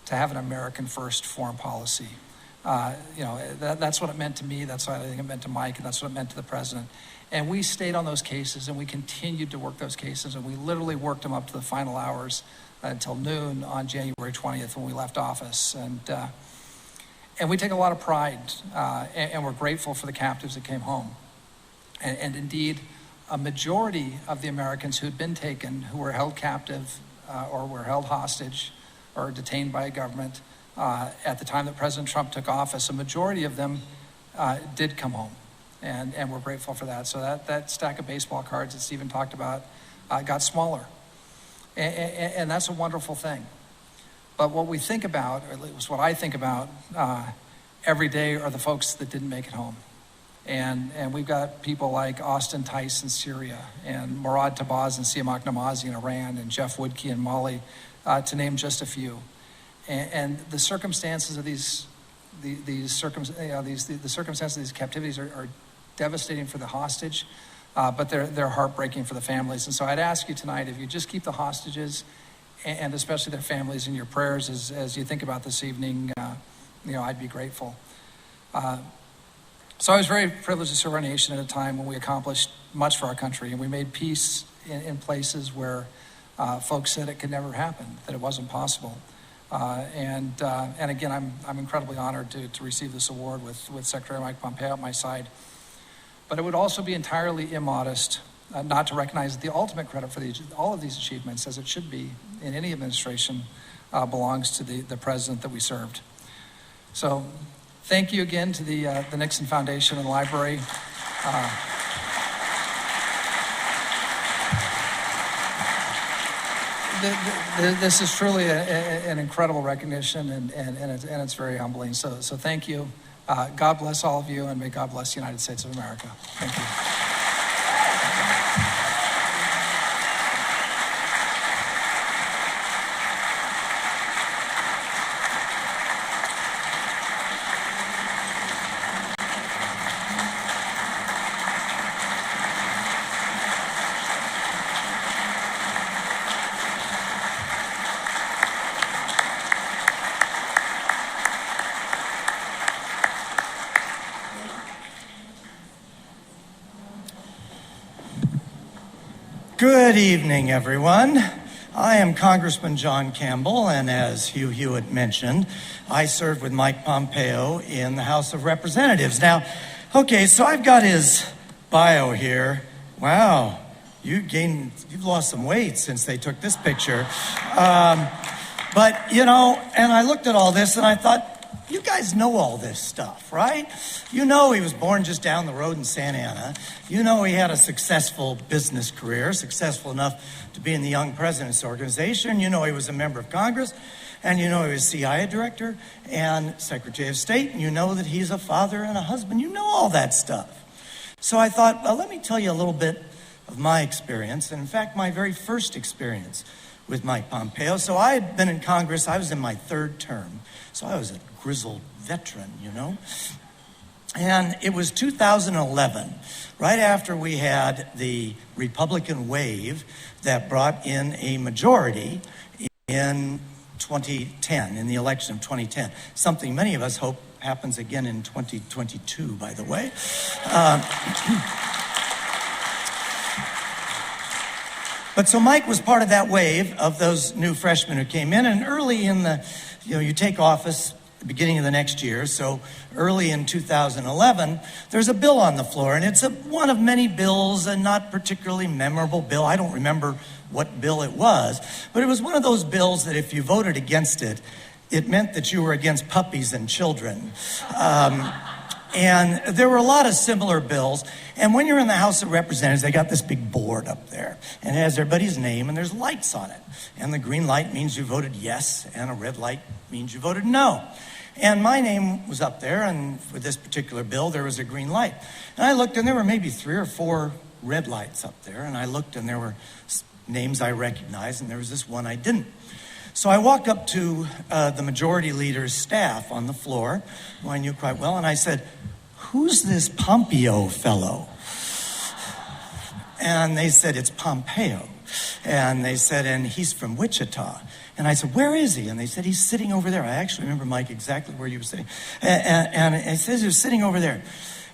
to have an American first foreign policy. That's what it meant to me. That's what I think it meant to Mike, and that's what it meant to the president. And we stayed on those cases, and we continued to work those cases, and we literally worked them up to the final hours until noon on January 20th when we left office. And we take a lot of pride, and we're grateful for the captives that came home. And indeed, a majority of the Americans who'd been taken, who were held captive or were held hostage or detained by a government at the time that President Trump took office, a majority of them did come home. And we're grateful for that. So that stack of baseball cards that Stephen talked about got smaller. And that's a wonderful thing. But what we think about, or at least what I think about every day, are the folks that didn't make it home. And we've got people like Austin Tice in Syria, and Murad Tabaz and Siamak Namazi in Iran, and Jeff Woodkey in Mali, to name just a few. And the circumstances of the circumstances of these captivities are devastating for the hostage, but they're heartbreaking for the families. And so I'd ask you tonight, if you just keep the hostages and especially their families in your prayers as you think about this evening, I'd be grateful. So I was very privileged to serve our nation at a time when we accomplished much for our country, and we made peace in places where folks said it could never happen, that it wasn't possible. And again, I'm incredibly honored to receive this award with Secretary Mike Pompeo at my side. But it would also be entirely immodest not to recognize that the ultimate credit for all of these achievements, as it should be in any administration, belongs to the president that we served. So thank you again to the Nixon Foundation and Library. This is truly an incredible recognition, and it's very humbling. So thank you. God bless all of you, and may God bless the United States of America. Thank you. Good evening, everyone. I am Congressman John Campbell, and as Hugh Hewitt mentioned, I served with Mike Pompeo in the House of Representatives. Now, okay, so I've got his bio here. Wow, you've lost some weight since they took this picture. But, and I looked at all this and I thought, you guys know all this stuff, right? You know he was born just down the road in Santa Ana. You know he had a successful business career, successful enough to be in the Young Presidents Organization. You know he was a member of Congress. And you know he was CIA director and Secretary of State. And you know that he's a father and a husband. You know all that stuff. So I thought, well, let me tell you a little bit of my experience. And in fact, my very first experience with Mike Pompeo. So I had been in Congress. I was in my third term. So I was a grizzled veteran, And it was 2011, right after we had the Republican wave that brought in a majority in 2010, in the election of 2010. Something many of us hope happens again in 2022, by the way. But so Mike was part of that wave of those new freshmen who came in, and early in the, you take office the beginning of the next year, so early in 2011, there's a bill on the floor, and it's one of many bills, a not particularly memorable bill. I don't remember what bill it was, but it was one of those bills that if you voted against it, it meant that you were against puppies and children. And there were a lot of similar bills. And when you're in the House of Representatives, they got this big board up there. And it has everybody's name, and there's lights on it. And the green light means you voted yes, and a red light means you voted no. And my name was up there, and for this particular bill, there was a green light. And I looked, and there were maybe 3 or 4 red lights up there. And I looked, and there were names I recognized, and there was this one I didn't. So I walked up to the majority leader's staff on the floor, who I knew quite well, and I said, "Who's this Pompeo fellow?" And they said, "It's Pompeo." And they said, "And he's from Wichita." And I said, "Where is he?" And they said, "He's sitting over there." I actually remember, Mike, exactly where you were sitting. And it says he was sitting over there.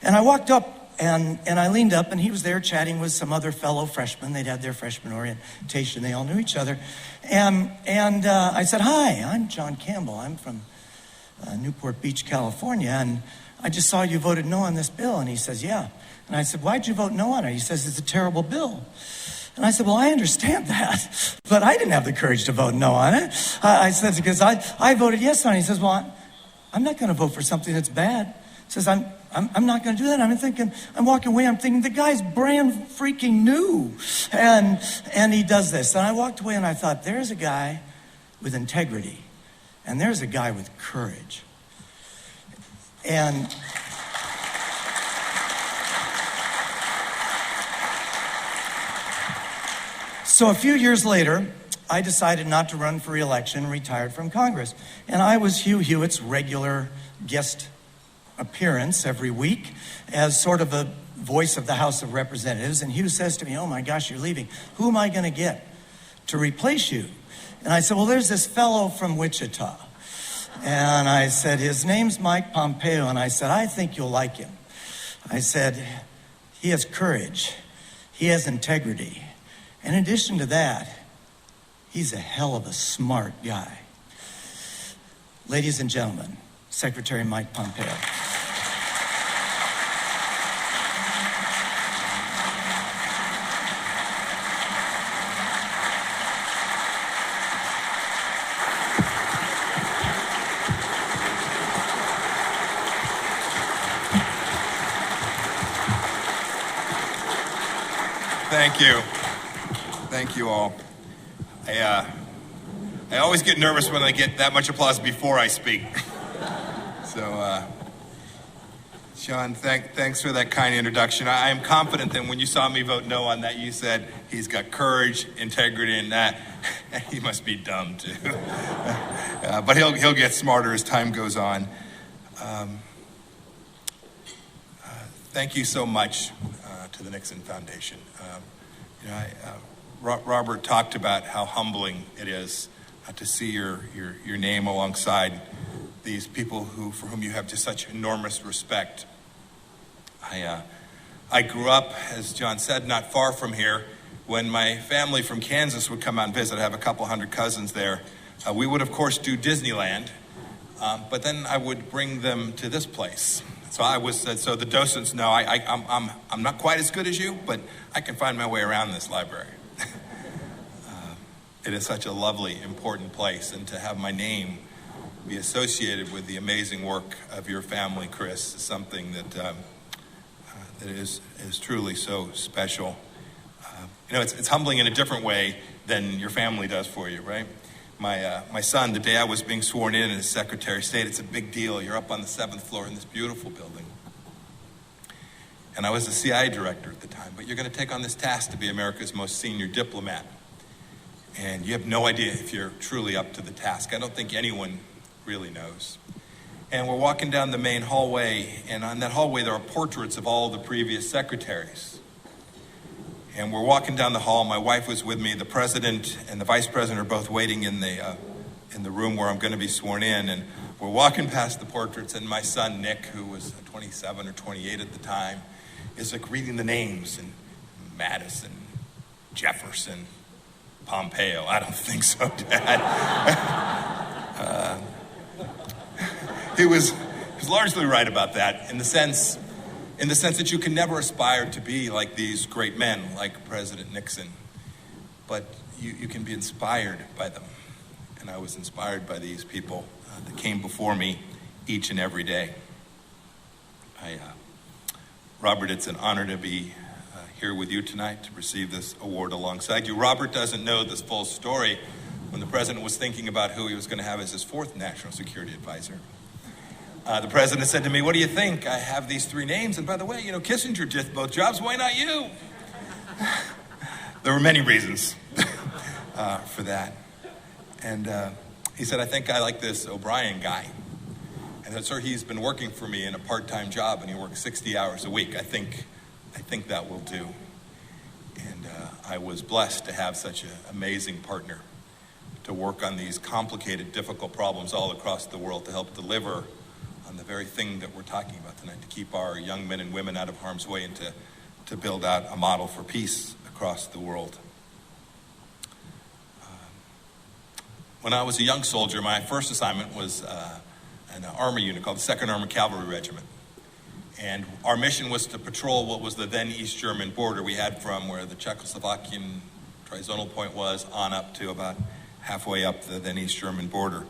And I walked up, and I leaned up, and he was there chatting with some other fellow freshmen. They'd had their freshman orientation. They all knew each other. And I said, "Hi, I'm John Campbell. I'm from Newport Beach, California. And I just saw you voted no on this bill." And he says, "Yeah." And I said, "Why'd you vote no on it?" He says, "It's a terrible bill." And I said, "Well, I understand that, but I didn't have the courage to vote no on it." I said, because I voted yes on it. He says, "Well, I'm not going to vote for something that's bad." He says, I'm not going to do that. I'm walking away. I'm thinking, the guy's brand freaking new. And he does this. And I walked away and I thought, there's a guy with integrity. And there's a guy with courage. And so a few years later, I decided not to run for re-election, retired from Congress. And I was Hugh Hewitt's regular guest appearance every week as sort of a voice of the House of Representatives. And Hugh says to me, "Oh my gosh, you're leaving. Who am I going to get to replace you?" And I said, "Well, there's this fellow from Wichita." And I said, "His name's Mike Pompeo." And I said, "I think you'll like him." I said, "He has courage. He has integrity. In addition to that, he's a hell of a smart guy." Ladies and gentlemen, Secretary Mike Pompeo. Thank you. Thank you all. I always get nervous when I get that much applause before I speak. So, Sean, thanks for that kind introduction. I am confident that when you saw me vote no on that, you said he's got courage, integrity, and that. He must be dumb too. But he'll get smarter as time goes on. Thank you so much to the Nixon Foundation. Robert talked about how humbling it is to see your name alongside these people for whom you have just such enormous respect. I grew up, as John said, not far from here. When my family from Kansas would come out and visit, I have a couple hundred cousins there. We would, of course, do Disneyland, but then I would bring them to this place. So the docents know I'm not quite as good as you, but I can find my way around this library. It is such a lovely, important place, and to have my name be associated with the amazing work of your family, Chris, is something that is truly so special. It's humbling in a different way than your family does for you, right? My son, the day I was being sworn in as Secretary of State, it's a big deal. You're up on the 7th floor in this beautiful building. And I was the CIA director at the time, but you're going to take on this task to be America's most senior diplomat. And you have no idea if you're truly up to the task. I don't think anyone really knows. And we're walking down the main hallway, and on that hallway there are portraits of all the previous secretaries. And we're walking down the hall. My wife was with me. The president and the vice president are both waiting in the room where I'm going to be sworn in. And we're walking past the portraits, and my son Nick, who was 27 or 28 at the time, is like reading the names, and Madison, Jefferson, Pompeo. I don't think so, Dad. He was largely right about that in the sense that you can never aspire to be like these great men, like President Nixon, but you can be inspired by them. And I was inspired by these people that came before me each and every day. Robert, it's an honor to be here with you tonight to receive this award alongside you. Robert doesn't know this full story. When the president was thinking about who he was going to have as his 4th national security advisor, the president said to me, "What do you think? I have these 3 names. And by the way, Kissinger did both jobs. Why not you?" There were many reasons for that. And he said, "I think I like this O'Brien guy." And I said, "Sir, he's been working for me in a part-time job, and he works 60 hours a week. I think that will do." And I was blessed to have such an amazing partner to work on these complicated, difficult problems all across the world to help deliver on the very thing that we're talking about tonight, to keep our young men and women out of harm's way and to build out a model for peace across the world. When I was a young soldier, my first assignment was an army unit called the 2nd Armored Cavalry Regiment. And our mission was to patrol what was the then East German border. We had from where the Czechoslovakian trizonal point was on up to about halfway up the then East German border.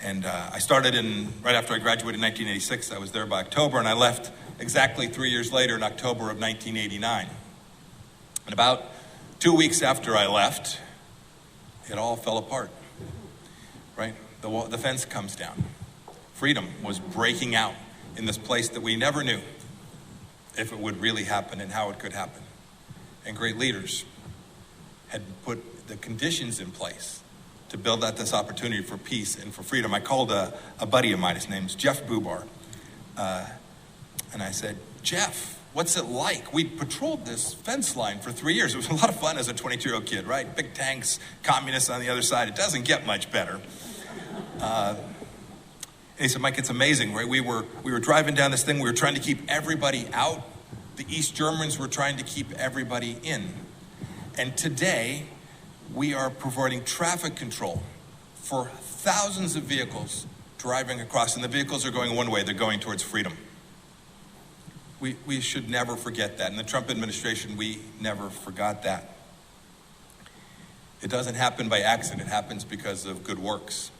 And I started right after I graduated in 1986. I was there by October, and I left exactly 3 years later in October of 1989. And about 2 weeks after I left, it all fell apart, right? The fence comes down. Freedom was breaking out in this place that we never knew if it would really happen and how it could happen. And great leaders had put the conditions in place to build out this opportunity for peace and for freedom. I called a buddy of mine, his name's Jeff Bubar, and I said, Jeff, what's it like? We patrolled this fence line for 3 years. It was a lot of fun as a 22-year-old kid, right? Big tanks, communists on the other side. It doesn't get much better. And he said, Mike, it's amazing, right? We were driving down this thing. We were trying to keep everybody out. The East Germans were trying to keep everybody in. And today, we are providing traffic control for thousands of vehicles driving across, and the vehicles are going one way. They're going towards freedom. We should never forget that. In the Trump administration, we never forgot that. It doesn't happen by accident. It happens because of good works.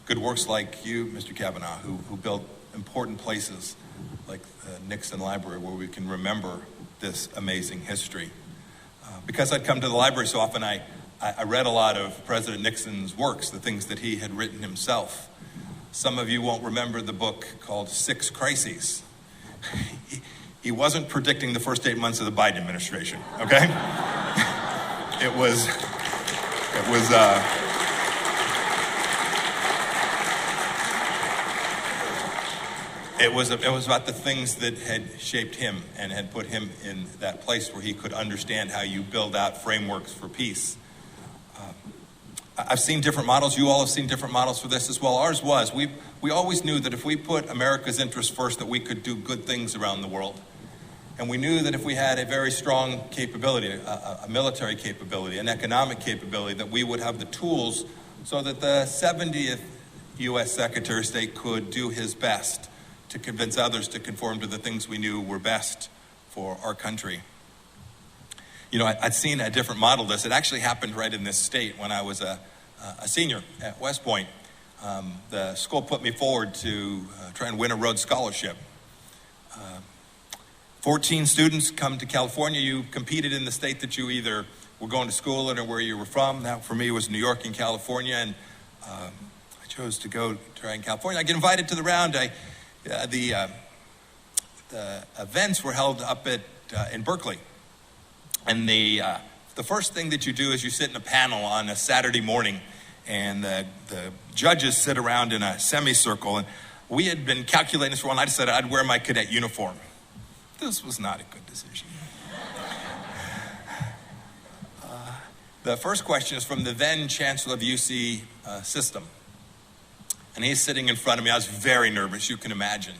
Good works like you, Mr. Kavanaugh, who built important places like the Nixon Library where we can remember this amazing history. Because I'd come to the library so often, I read a lot of President Nixon's works, the things that he had written himself. Some of you won't remember the book called Six Crises. He wasn't predicting the first 8 months of the Biden administration, okay? It was about the things that had shaped him and had put him in that place where he could understand how you build out frameworks for peace. I've seen different models. You all have seen different models for this as well. Ours was, we always knew that if we put America's interests first, that we could do good things around the world. And we knew that if we had a very strong capability, a military capability, an economic capability, that we would have the tools so that the 70th U.S. Secretary of State could do his best to convince others to conform to the things we knew were best for our country. You know, I'd seen a different model of this. It actually happened right in this state when I was a senior at West Point. The school put me forward to try and win a Rhodes Scholarship. 14 students come to California. You competed in the state that you either were going to school in or where you were from. That for me was New York and California, and I chose to go try in California. I get invited to the round. The events were held up in Berkeley. And the first thing that you do is you sit in a panel on a Saturday morning, and the judges sit around in a semicircle. And we had been calculating this for a while, and I decided I'd wear my cadet uniform. This was not a good decision. The first question is from the then Chancellor of the UC system. And he's sitting in front of me. I was very nervous, you can imagine.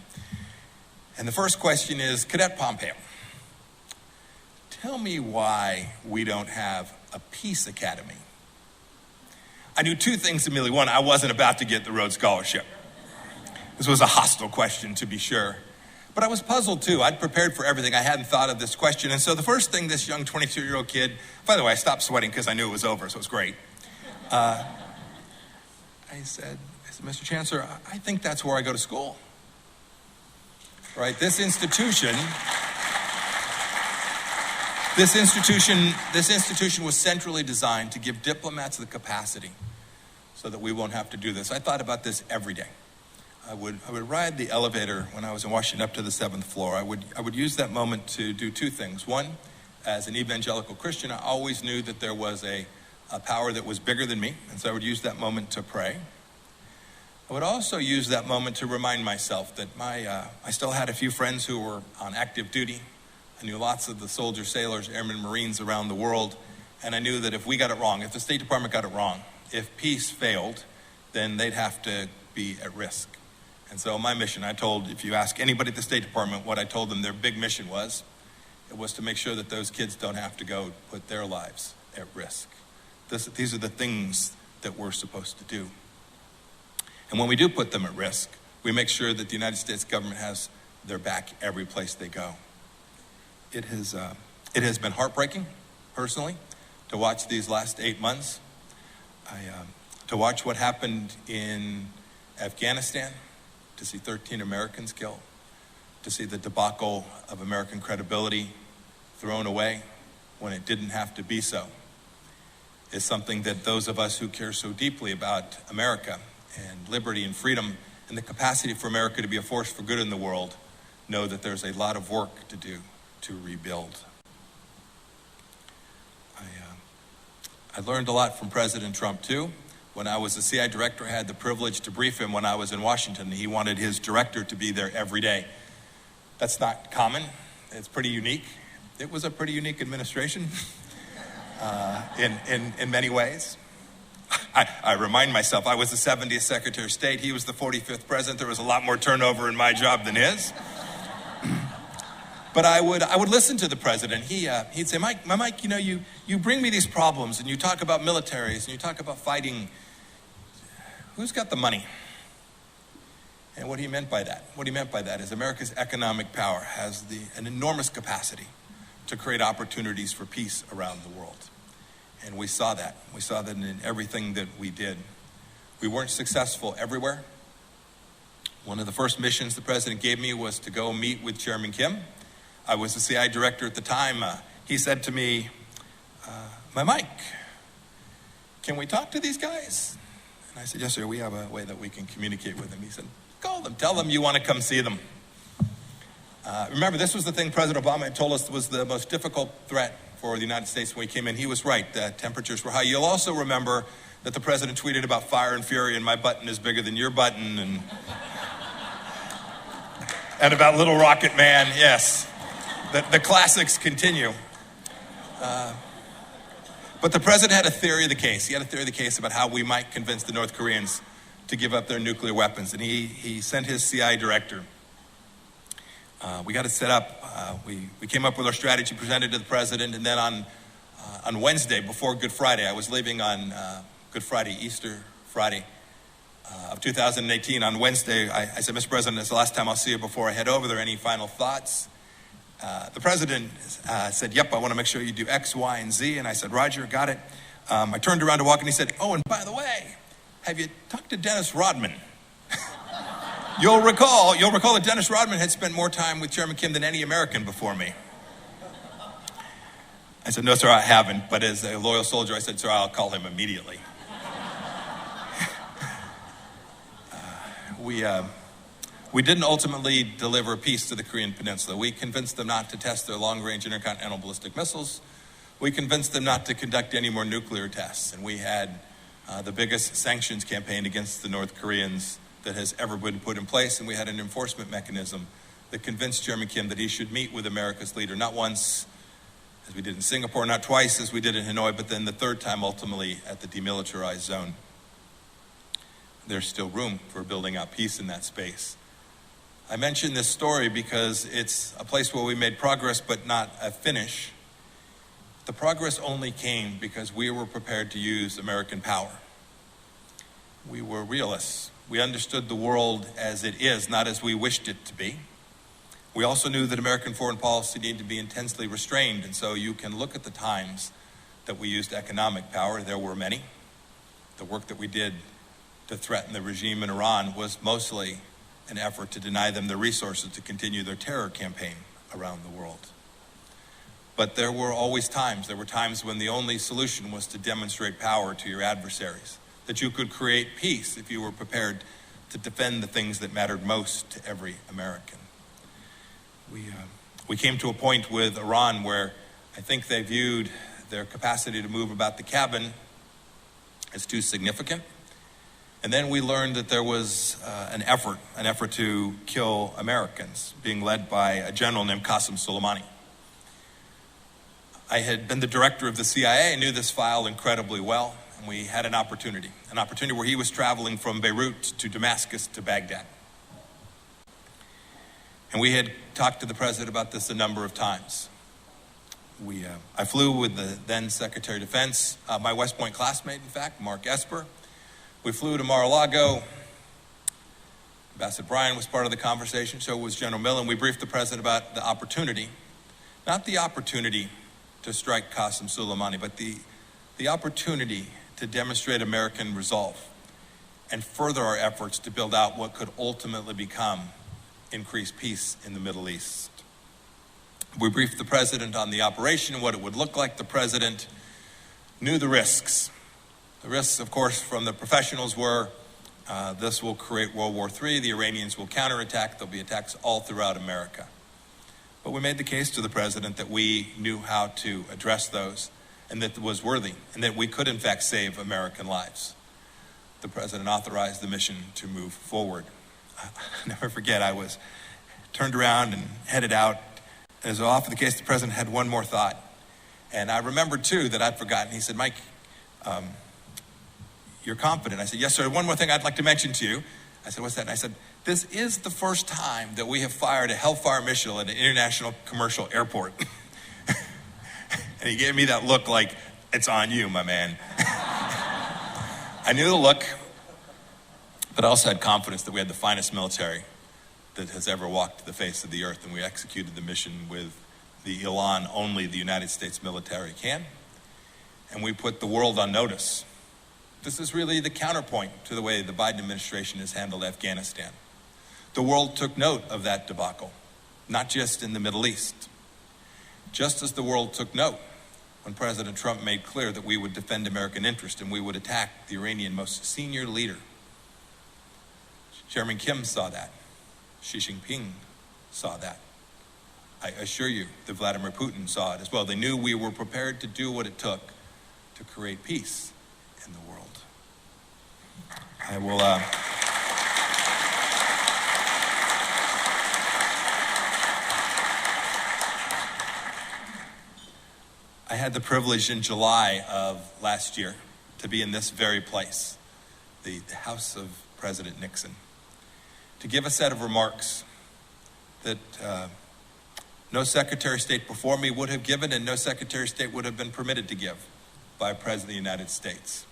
And the first question is, Cadet Pompeo, tell me why we don't have a peace academy. I knew two things immediately. One, I wasn't about to get the Rhodes Scholarship. This was a hostile question, to be sure. But I was puzzled, too. I'd prepared for everything. I hadn't thought of this question. And so the first thing this young 22-year-old kid, by the way, I stopped sweating because I knew it was over, so it was great. I said, Mr. Chancellor, I think that's where I go to school. Right? This institution was centrally designed to give diplomats the capacity so that we won't have to do this. I thought about this every day. I would ride the elevator when I was in Washington up to the 7th floor. I would use that moment to do two things. One, as an evangelical Christian, I always knew that there was a power that was bigger than me, and so I would use that moment to pray. I would also use that moment to remind myself that I still had a few friends who were on active duty. I knew lots of the soldiers, sailors, airmen, Marines around the world, and I knew that if we got it wrong, if the State Department got it wrong, if peace failed, then they'd have to be at risk. And so my mission, if you ask anybody at the State Department what I told them their big mission was, it was to make sure that those kids don't have to go put their lives at risk. These are the things that we're supposed to do. And when we do put them at risk, we make sure that the United States government has their back every place they go. It has been heartbreaking, personally, to watch these last 8 months, to watch what happened in Afghanistan, to see 13 Americans killed, to see the debacle of American credibility thrown away when it didn't have to be so, is something that those of us who care so deeply about America and liberty and freedom and the capacity for America to be a force for good in the world know that there's a lot of work to do to rebuild. I learned a lot from President Trump too. When I was the CIA director, I had the privilege to brief him when I was in Washington. He wanted his director to be there every day. That's not common. It's pretty unique. It was a pretty unique administration in many ways. I remind myself, I was the 70th Secretary of State. He was the 45th president. There was a lot more turnover in my job than his. But I would listen to the president. He'd say, Mike, you bring me these problems and you talk about militaries and you talk about fighting. Who's got the money? And what he meant by that is America's economic power has an enormous capacity to create opportunities for peace around the world. And we saw that. We saw that in everything that we did. We weren't successful everywhere. One of the first missions the president gave me was to go meet with Chairman Kim. I was the CIA director at the time. He said to me, Mike, can we talk to these guys? And I said, yes, sir, we have a way that we can communicate with them. He said, call them, tell them you want to come see them. Remember, this was the thing President Obama had told us was the most difficult threat for the United States when we came in. He was right, the temperatures were high. You'll also remember that the president tweeted about fire and fury and my button is bigger than your button and about Little Rocket Man, yes. The classics continue. But the president had a theory of the case. He had a theory of the case about how we might convince the North Koreans to give up their nuclear weapons. And he sent his CIA director. We got it set up. We came up with our strategy, presented to the president. And then on Wednesday, before Good Friday, I was leaving on Good Friday, Easter Friday of 2018. On Wednesday, I said, Mr. President, it's the last time I'll see you before I head over there. Any final thoughts? The president said, yep, I want to make sure you do X, Y, and Z. And I said, Roger, got it. I turned around to walk and he said, oh, and by the way, have you talked to Dennis Rodman? You'll recall that Dennis Rodman had spent more time with Chairman Kim than any American before me. I said, no, sir, I haven't. But as a loyal soldier, I said, sir, I'll call him immediately. We didn't ultimately deliver peace to the Korean Peninsula. We convinced them not to test their long-range intercontinental ballistic missiles. We convinced them not to conduct any more nuclear tests. And we had the biggest sanctions campaign against the North Koreans that has ever been put in place. And we had an enforcement mechanism that convinced Chairman Kim that he should meet with America's leader, not once, as we did in Singapore, not twice, as we did in Hanoi, but then the third time, ultimately, at the demilitarized zone. There's still room for building out peace in that space. I mention this story because it's a place where we made progress, but not a finish. The progress only came because we were prepared to use American power. We were realists. We understood the world as it is, not as we wished it to be. We also knew that American foreign policy needed to be intensely restrained, and so you can look at the times that we used economic power. There were many. The work that we did to threaten the regime in Iran was mostly an effort to deny them the resources to continue their terror campaign around the world. But there were always times, when the only solution was to demonstrate power to your adversaries, that you could create peace if you were prepared to defend the things that mattered most to every American. We came to a point with Iran where I think they viewed their capacity to move about the cabin as too significant. And then we learned that there was an effort to kill Americans, being led by a general named Qasem Soleimani. I had been the director of the CIA. I knew this file incredibly well, and we had an opportunity where he was traveling from Beirut to Damascus to Baghdad. And we had talked to the president about this a number of times. I flew with the then Secretary of Defense, my West Point classmate, in fact, Mark Esper. We flew to Mar-a-Lago. Ambassador Bryan was part of the conversation, so was General Millen. We briefed the president about the opportunity, not the opportunity to strike Qasem Soleimani, but the opportunity to demonstrate American resolve and further our efforts to build out what could ultimately become increased peace in the Middle East. We briefed the president on the operation, what it would look like. The president knew the risks. The risks, of course, from the professionals were this will create World War III. The Iranians will counterattack. There'll be attacks all throughout America. But we made the case to the president that we knew how to address those. and that was worthy, and that we could in fact save American lives. The president authorized the mission to move forward. I'll never forget, I was turned around and headed out. As often the case, the president had one more thought. And I remembered too that I'd forgotten. He said, Mike, you're confident. I said, yes, sir. One more thing I'd like to mention to you. I said, what's that? And I said, this is the first time that we have fired a Hellfire missile at an international commercial airport. And he gave me that look like, it's on you, my man. I knew the look, but I also had confidence that we had the finest military that has ever walked the face of the earth, and we executed the mission with the elan only the United States military can. And we put the world on notice. This is really the counterpoint to the way the Biden administration has handled Afghanistan. The world took note of that debacle, not just in the Middle East. Just as the world took note when President Trump made clear that we would defend American interest and we would attack the Iranian most senior leader. Chairman Kim saw that. Xi Jinping saw that. I assure you that Vladimir Putin saw it as well. They knew we were prepared to do what it took to create peace in the world. I will... I had the privilege in July of last year to be in this very place, the House of President Nixon, to give a set of remarks that no Secretary of State before me would have given and no Secretary of State would have been permitted to give by a President of the United States.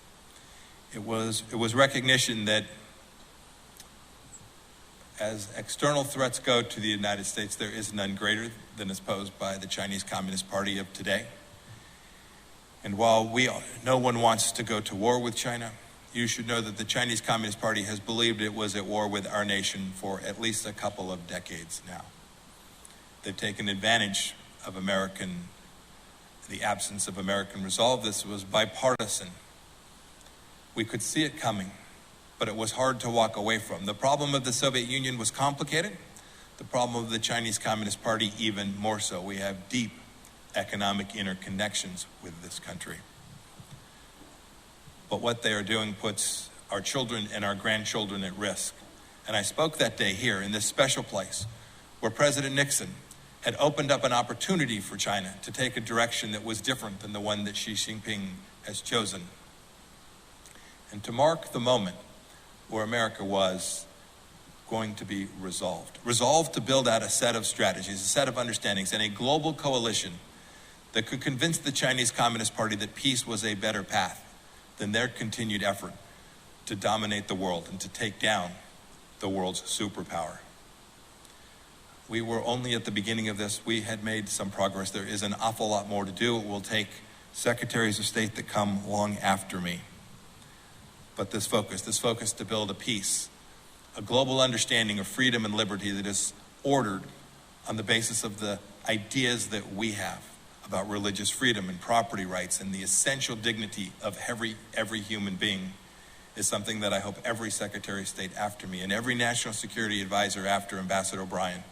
It was recognition that as external threats go to the United States, there is none greater than is posed by the Chinese Communist Party of today. And while no one wants to go to war with China, you should know that the Chinese Communist Party has believed it was at war with our nation for at least a couple of decades now. They've taken advantage of the absence of American resolve. This was bipartisan. We could see it coming, but it was hard to walk away from. The problem of the Soviet Union was complicated. The problem of the Chinese Communist Party even more so. We have deep economic interconnections with this country. But what they are doing puts our children and our grandchildren at risk. And I spoke that day here in this special place where President Nixon had opened up an opportunity for China to take a direction that was different than the one that Xi Jinping has chosen. And to mark the moment where America was going to be resolved to build out a set of strategies, a set of understandings, and a global coalition that could convince the Chinese Communist Party that peace was a better path than their continued effort to dominate the world and to take down the world's superpower. We were only at the beginning of this. We had made some progress. There is an awful lot more to do. It will take secretaries of state that come long after me. But this focus to build a peace, a global understanding of freedom and liberty that is ordered on the basis of the ideas that we have about religious freedom and property rights and the essential dignity of every human being is something that I hope every Secretary of State after me and every National Security Advisor after Ambassador O'Brien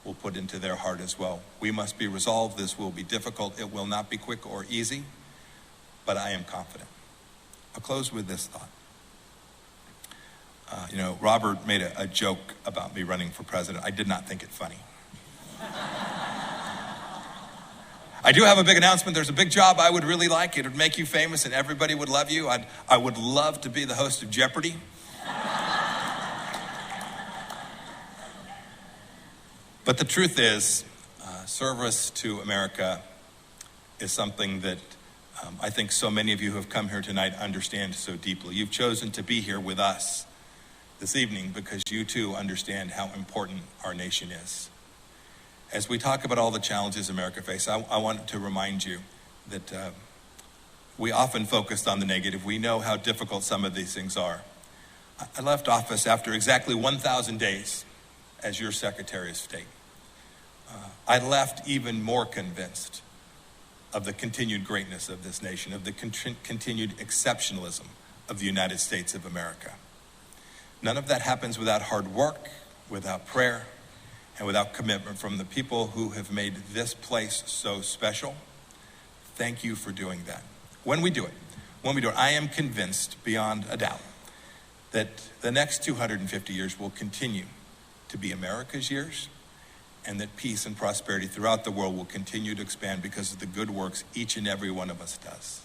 will put into their heart as well. We must be resolved. This will be difficult. It will not be quick or easy, but I am confident. I'll close with this thought. Robert made a joke about me running for president. I did not think it funny. I do have a big announcement. There's a big job I would really like. It would make you famous and everybody would love you. I would love to be the host of Jeopardy. But the truth is, service to America is something that I think so many of you who have come here tonight understand so deeply. You've chosen to be here with us this evening because you too understand how important our nation is. As we talk about all the challenges America faces, I want to remind you that we often focused on the negative. We know how difficult some of these things are. I left office after exactly 1,000 days as your Secretary of State. I left even more convinced of the continued greatness of this nation, of the continued exceptionalism of the United States of America. None of that happens without hard work, without prayer, and without commitment from the people who have made this place so special. Thank you for doing that. When we do it, I am convinced beyond a doubt that the next 250 years will continue to be America's years, and that peace and prosperity throughout the world will continue to expand because of the good works each and every one of us does.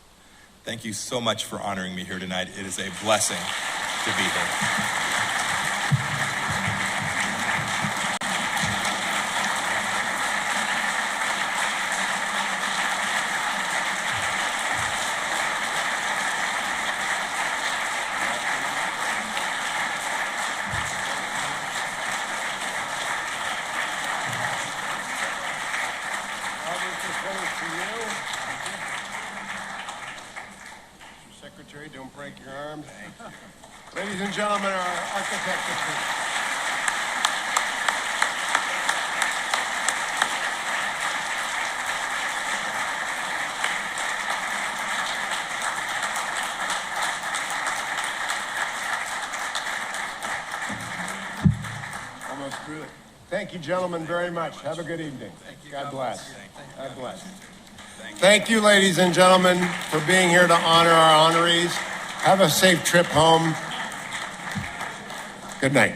Thank you so much for honoring me here tonight. It is a blessing to be here. Secretary, don't break your arms. Ladies and gentlemen, our architect of peace. Almost through it. Thank you, gentlemen, very much. Have a good evening. God bless. God bless. Thank you, ladies and gentlemen, for being here to honor our honorees. Have a safe trip home. Good night.